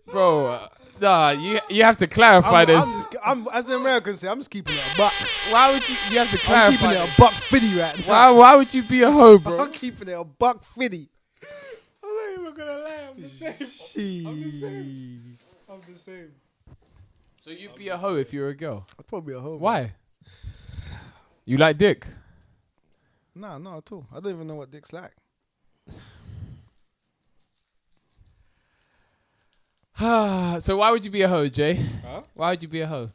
Bro, nah, you have to clarify this. I'm as an American say, I'm just keeping it a buck. Why would you have to I'm clarify keeping it this? a buck 50 right now. Why would you be a hoe, bro? I'm keeping it a buck 50. I'm not even gonna lie. I'm the same. I'm the same. So you'd be a hoe if you were a girl? I'd probably be a hoe. Why? You like dick? Nah, not at all. I don't even know what dick's like. So why would you be a hoe, Jay? Huh? Why would you be a hoe?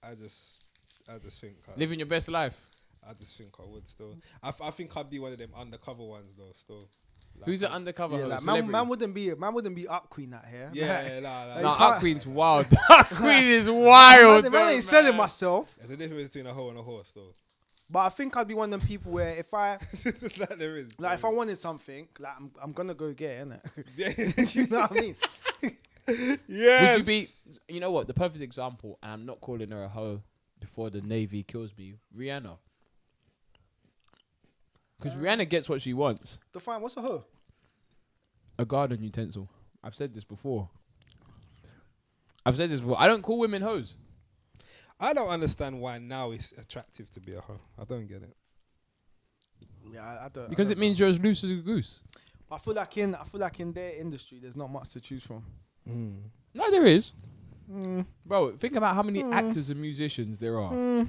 I just think. Living your best life. I just think I would still. I think I'd be one of them undercover ones though. Still. Like, Who's an undercover hoe? Like, Celebrity? man wouldn't be up queen out here. Yeah, No, you Up can't- Queen's wild. Up Queen is wild. Man ain't selling myself. There's a difference between a hoe and a horse, though. But I think I'd be one of them people where if I Like there is. like if I wanted something, like I'm gonna go get it, innit? Yeah. You know what I mean? Yes. Would you be? You know what? The perfect example, and I'm not calling her a hoe before the Navy kills me. Rihanna, because Rihanna gets what she wants. Define what's a hoe? A garden utensil. I've said this before. I don't call women hoes. I don't understand why now it's attractive to be a hoe. I don't get it. Yeah, I don't. Because it means you're as loose as a goose. I feel like in their industry, there's not much to choose from. No, there is. Bro, think about how many actors and musicians there are.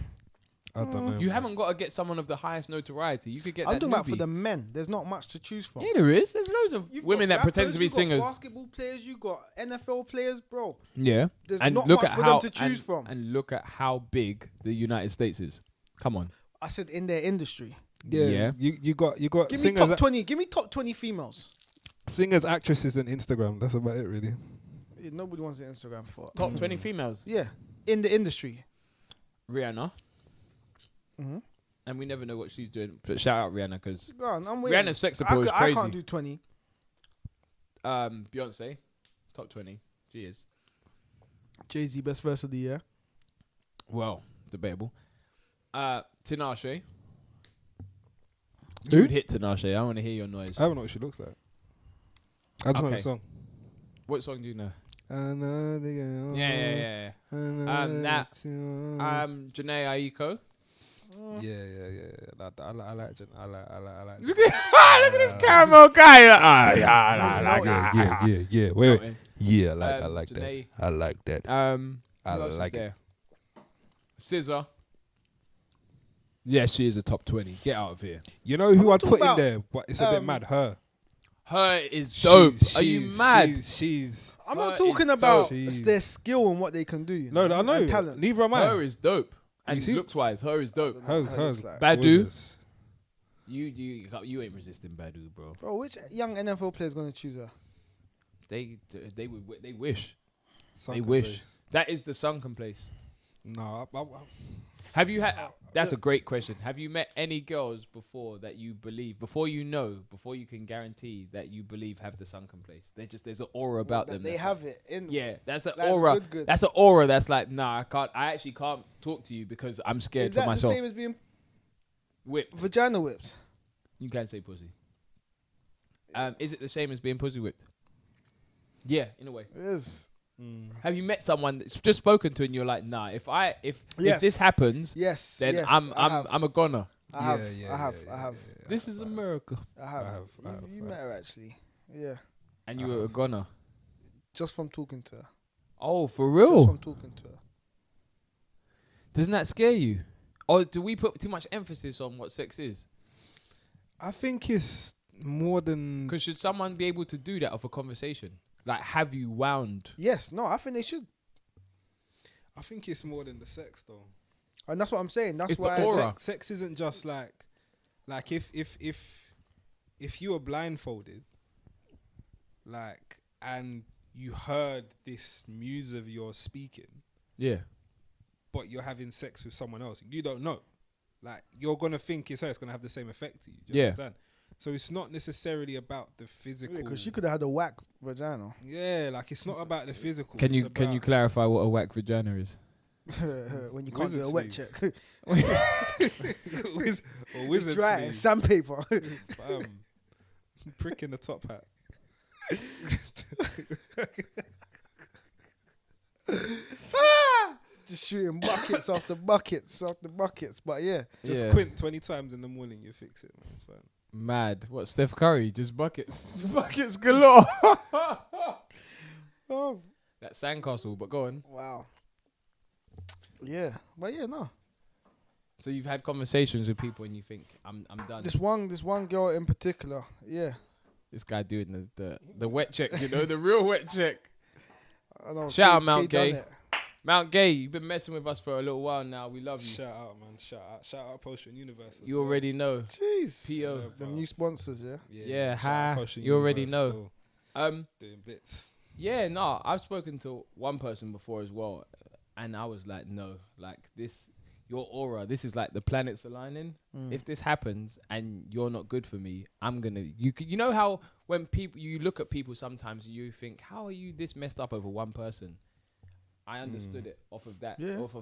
I don't know. You haven't got to get someone of the highest notoriety. You could get I'm that talking about newbie. for the men. There's not much to choose from. Yeah, there is. There's loads of You've women got that pretend rappers, to be you've singers. got basketball players, you got NFL players, bro. Yeah. There's And not look much at for how them to choose from. And look at how big the United States is. Come on. I said in their industry. Yeah. You got Give me singers, top 20. Give me top 20 females. singers, actresses, and Instagram. That's about it, really. Yeah, nobody wants the Instagram for. Top 20 females. Yeah, in the industry. Rihanna. Mm-hmm. And we never know what she's doing. But shout out Rihanna because Go on, I'm waiting. Rihanna's sex appeal is crazy. I can't do 20. Beyonce, top 20. She is. Jay-Z best verse of the year. Well, debatable. Tinashe. Who? You would hit Tinashe. I want to hear your noise. I don't know what she looks like. I just know Okay. the song. What song do you know? Another girl, Yeah. another two. Janae Aiko. Yeah. I like Jen. I like. Look at this caramel guy. Yeah. Wait. Yeah, I like Janae. that. I like that. I I like it. Scissor. Yeah, she is a top 20. Get out of here. You know who I'd talking put in about, there, but it's a bit mad. Her. Her is dope. She's- Are you she's- mad? She's. I'm Her not talking is about dope. their skill and what they can do. You know? No, I know. And talent. Neither am I. Her is dope. And see? looks wise, her is dope. Hers. like. Badu. gorgeous. You ain't resisting Badu, bro. Bro, which young NFL player is going to choose her? They wish. Sunken They wish. place. That is the sunken place. No, Have you had? That's a great question. Have you met any girls before that you believe, before you can guarantee that you believe have the sunken place? There's an aura about them. They that's have it in. Yeah, that's the Like aura. good. That's an aura that's like, nah, I actually can't talk to you because I'm scared Is for that myself. the same as being Whipped. vagina whipped? You can say pussy. Is it the same as being pussy whipped? Yeah, in a way. It is. Have you met someone that's just spoken to and you're like, nah, if Yes. this happens, Yes. then yes, I'm a goner. I have. This is America. I have. I have. You met her actually. Yeah. And you were a goner. Just from talking to her. Oh, for Just real? from talking to her. Doesn't that scare you? Or do we put too much emphasis on what sex is? I think it's more than. Because should someone be able to do that of a conversation? Like, have you wound? Yes. No, I think they should. I think it's more than the sex though. And that's what I'm saying. That's It's the why I aura. said, Sex isn't just like if you were blindfolded, like, and you heard this muse of yours speaking, Yeah. but you're having sex with someone else, you don't know. Like, you're gonna think it's her. It's gonna have the same effect to you. Do you understand? So it's not necessarily about the physical. because she could have had a whack vagina. Yeah, like it's not about the physical. Can it's you about clarify what a whack vagina is? When you can't do a Wizard wet sleeve. check. or It's wizard dry. sleeve. Sandpaper. Prick in the top hat. Just shooting buckets after buckets after buckets. But yeah. Just Yeah. quint 20 times in the morning, you fix it, man. It's fine. Mad. What, Steph Curry? Just buckets. Buckets galore. Oh, That sandcastle, but go on. wow. Yeah. But yeah, no. So you've had conversations with people and you think, I'm done. This one girl in particular. Yeah. This guy doing the wet check, you know, the real wet check. I know. Shout out Kay Mount done Gay. it. Mount Gay, you've been messing with us for a little while now. We love you. Shout out, man. Shout out Poster and Universe. as You well. already know. Jeez. P.O. The bro. new sponsors, yeah. Yeah, shout out ha. Poster and You already Universe know. still doing bits. Yeah, no, I've spoken to one person before as well, and I was like, no, like this, your aura, this is like the planets aligning. If this happens and you're not good for me, I'm gonna. You know how when you look at people sometimes you think, how are you this messed up over one person? I understood it off of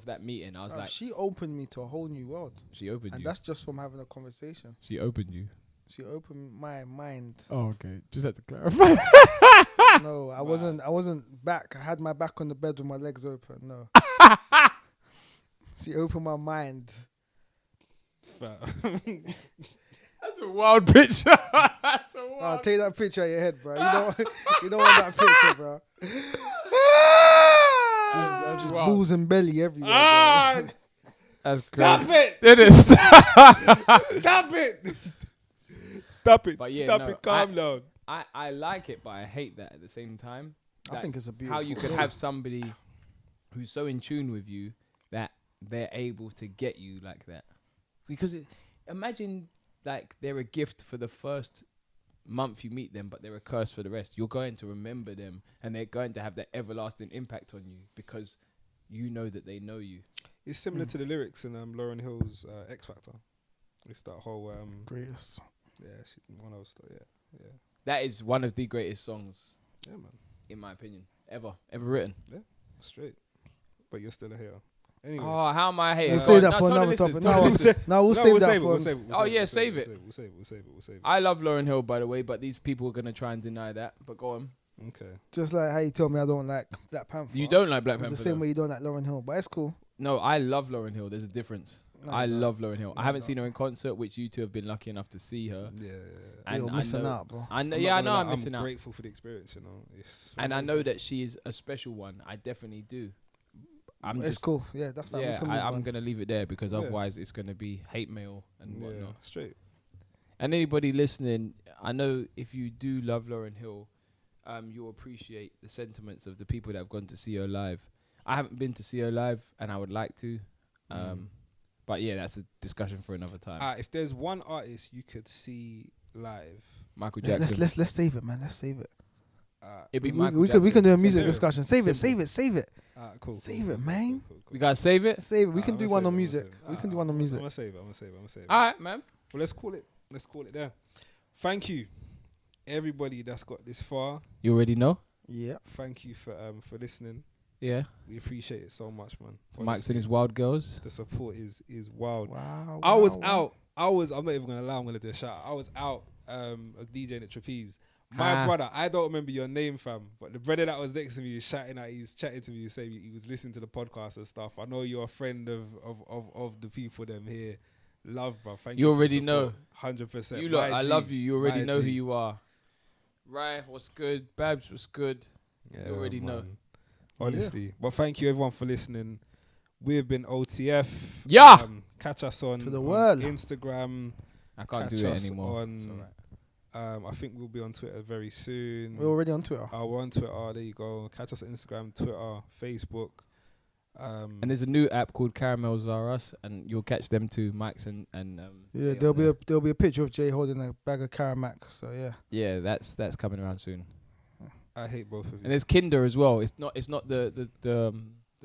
that meeting. I was like, she opened me to a whole new world. she opened And you. that's just from having a conversation. She opened you. She opened my mind. Oh, okay. Just had to clarify. No, I wasn't back. I had my back on the bed with my legs open. No. She opened my mind. That's a wild picture. That's a wild. Take that picture out of your head, bro. You don't want that picture, bro. Just Wow. balls and belly everywhere. Bro. That's Stop crazy. it! It is. Stop it! Stop it! But yeah, Stop no, it! Calm down. I like it, but I hate that at the same time. I Like, think it's a beautiful how you could thing. have somebody who's so in tune with you that they're able to get you like that. Because imagine like they're a gift for the first month you meet them, but they're a curse for the rest. You're going to remember them, and they're going to have that everlasting impact on you because you know that they know you. It's similar to the lyrics in Lauryn Hill's X Factor. It's that whole Greatest. one of those. Yeah. That is one of the greatest songs, Yeah, man. in my opinion, ever written. Straight. But you're still a hater. Anyway. Oh, how am I hating? We'll save that No, for tell the another topic. listeners, No, tell the listeners. we'll save that for. Save it. We'll save it. I love Lauryn Hill, by the way, but these people are going to try and deny that. But go on. Okay. Just like how you told me I don't like Black Panther. You don't like Black It's Panther? the same though. way you don't like Lauryn Hill, but it's cool. No, I love Lauryn Hill. There's a difference. No, I you don't. love Lauryn Hill. No, I haven't you seen her in concert, which you two have been lucky enough to see her. Yeah. And You're I missing know, out, bro. I know. I'm Yeah, not I know. gonna I'm lie, missing out. grateful for the experience, you know. It's And I know amazing. that she is a special one. I definitely do. It's just, cool. Yeah, that's fine. yeah, I'm gonna. gonna leave it there because Yeah. otherwise it's gonna be hate mail and whatnot. Straight. And anybody listening, I know if you do love Lauryn Hill, you'll appreciate the sentiments of the people that have gone to see her live. I haven't been to see her live, and I would like to. But yeah, that's a discussion for another time. If there's one artist you could see live, Michael Jackson. Let's save it, man. Let's save it. It'd be We Michael we Jackson. can do a music Simple. discussion. Save it. Simple. Save it. cool. Save it, man. We gotta save it. Save it. We can I'm do gonna one save on it, music. We can do one on I'm music. gonna save it. All right, man. Well, let's call it there. Thank you, everybody that's got this far. You already know. Yeah. Thank you for listening. Yeah. We appreciate it so much, man. Mike's Honestly, and his wild girls. the support is wild. Wow. I was wow. out. I'm not even gonna lie. I'm gonna do a shout out. I was out of DJing at Trapeze My brother, I don't remember your name, fam, but the brother that was next to me was shouting out, he's chatting to me, saying he was listening to the podcast and stuff. I know you're a friend of the people them here. Love, bro. Thank you. You already know. 100%. You lot, I love you. You already know G. who you are. Right, what's good? Babs, what's good? Yeah, You already know. Honestly. But thank you everyone for listening. We've been OTF. Yeah. Catch us on, To the on world. Instagram. I can't Catch do it us anymore. on- It's all right. I think we'll be on Twitter very soon. We're already on Twitter. We're on Twitter. There you go. Catch us on Instagram, Twitter, Facebook. And there's a new app called Caramels Are Us, and you'll catch them too, Mike's and Yeah, Jay there'll on be a picture of Jay holding a bag of Caramac. So yeah. yeah, that's coming around soon. I hate both of you. And there's Kinder as well. It's not the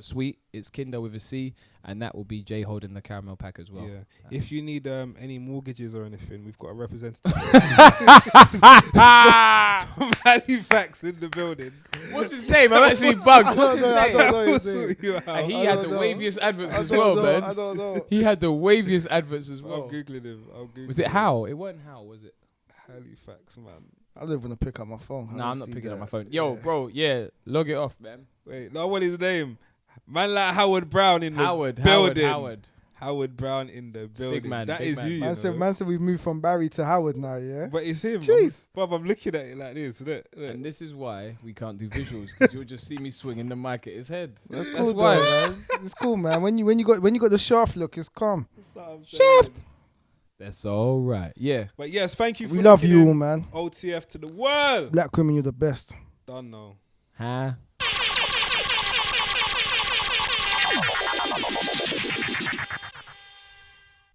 sweet. It's Kinder with a C, and that will be Jay holding the caramel pack as well. Yeah. If you need any mortgages or anything, we've got a representative from Halifax in the building. What's his name? I'm actually bugged. What's his I name? don't know We'll his name. sort you out. And he I had don't the know. waviest adverts I as don't well, know, man. I don't know. He had the waviest adverts as I'm well. googling him. Was it How? It wasn't How, was it? Halifax, man. I don't even want to pick up my phone. No, I'm not picking up my phone. Yo, bro, yeah, log it off, man. Wait, no, what his name? Man like Howard Brown in the Howard. building. Howard Brown in the building. man, That big is man. you, Man you said, know. man said we moved from Barry to Howard now, yeah? But it's him. Jeez. Bruv, I'm looking at it like this. Look. And this is why we can't do visuals, because you'll just see me swinging the mic at his head. That's That's cool, why. though, man. It's cool, man. When you got the shaft look, it's calm. Shaft. That's all right. Yeah. But yes, thank you for We love looking you in. all, man. OTF to the world. Black women, you're the best. Done now. Huh?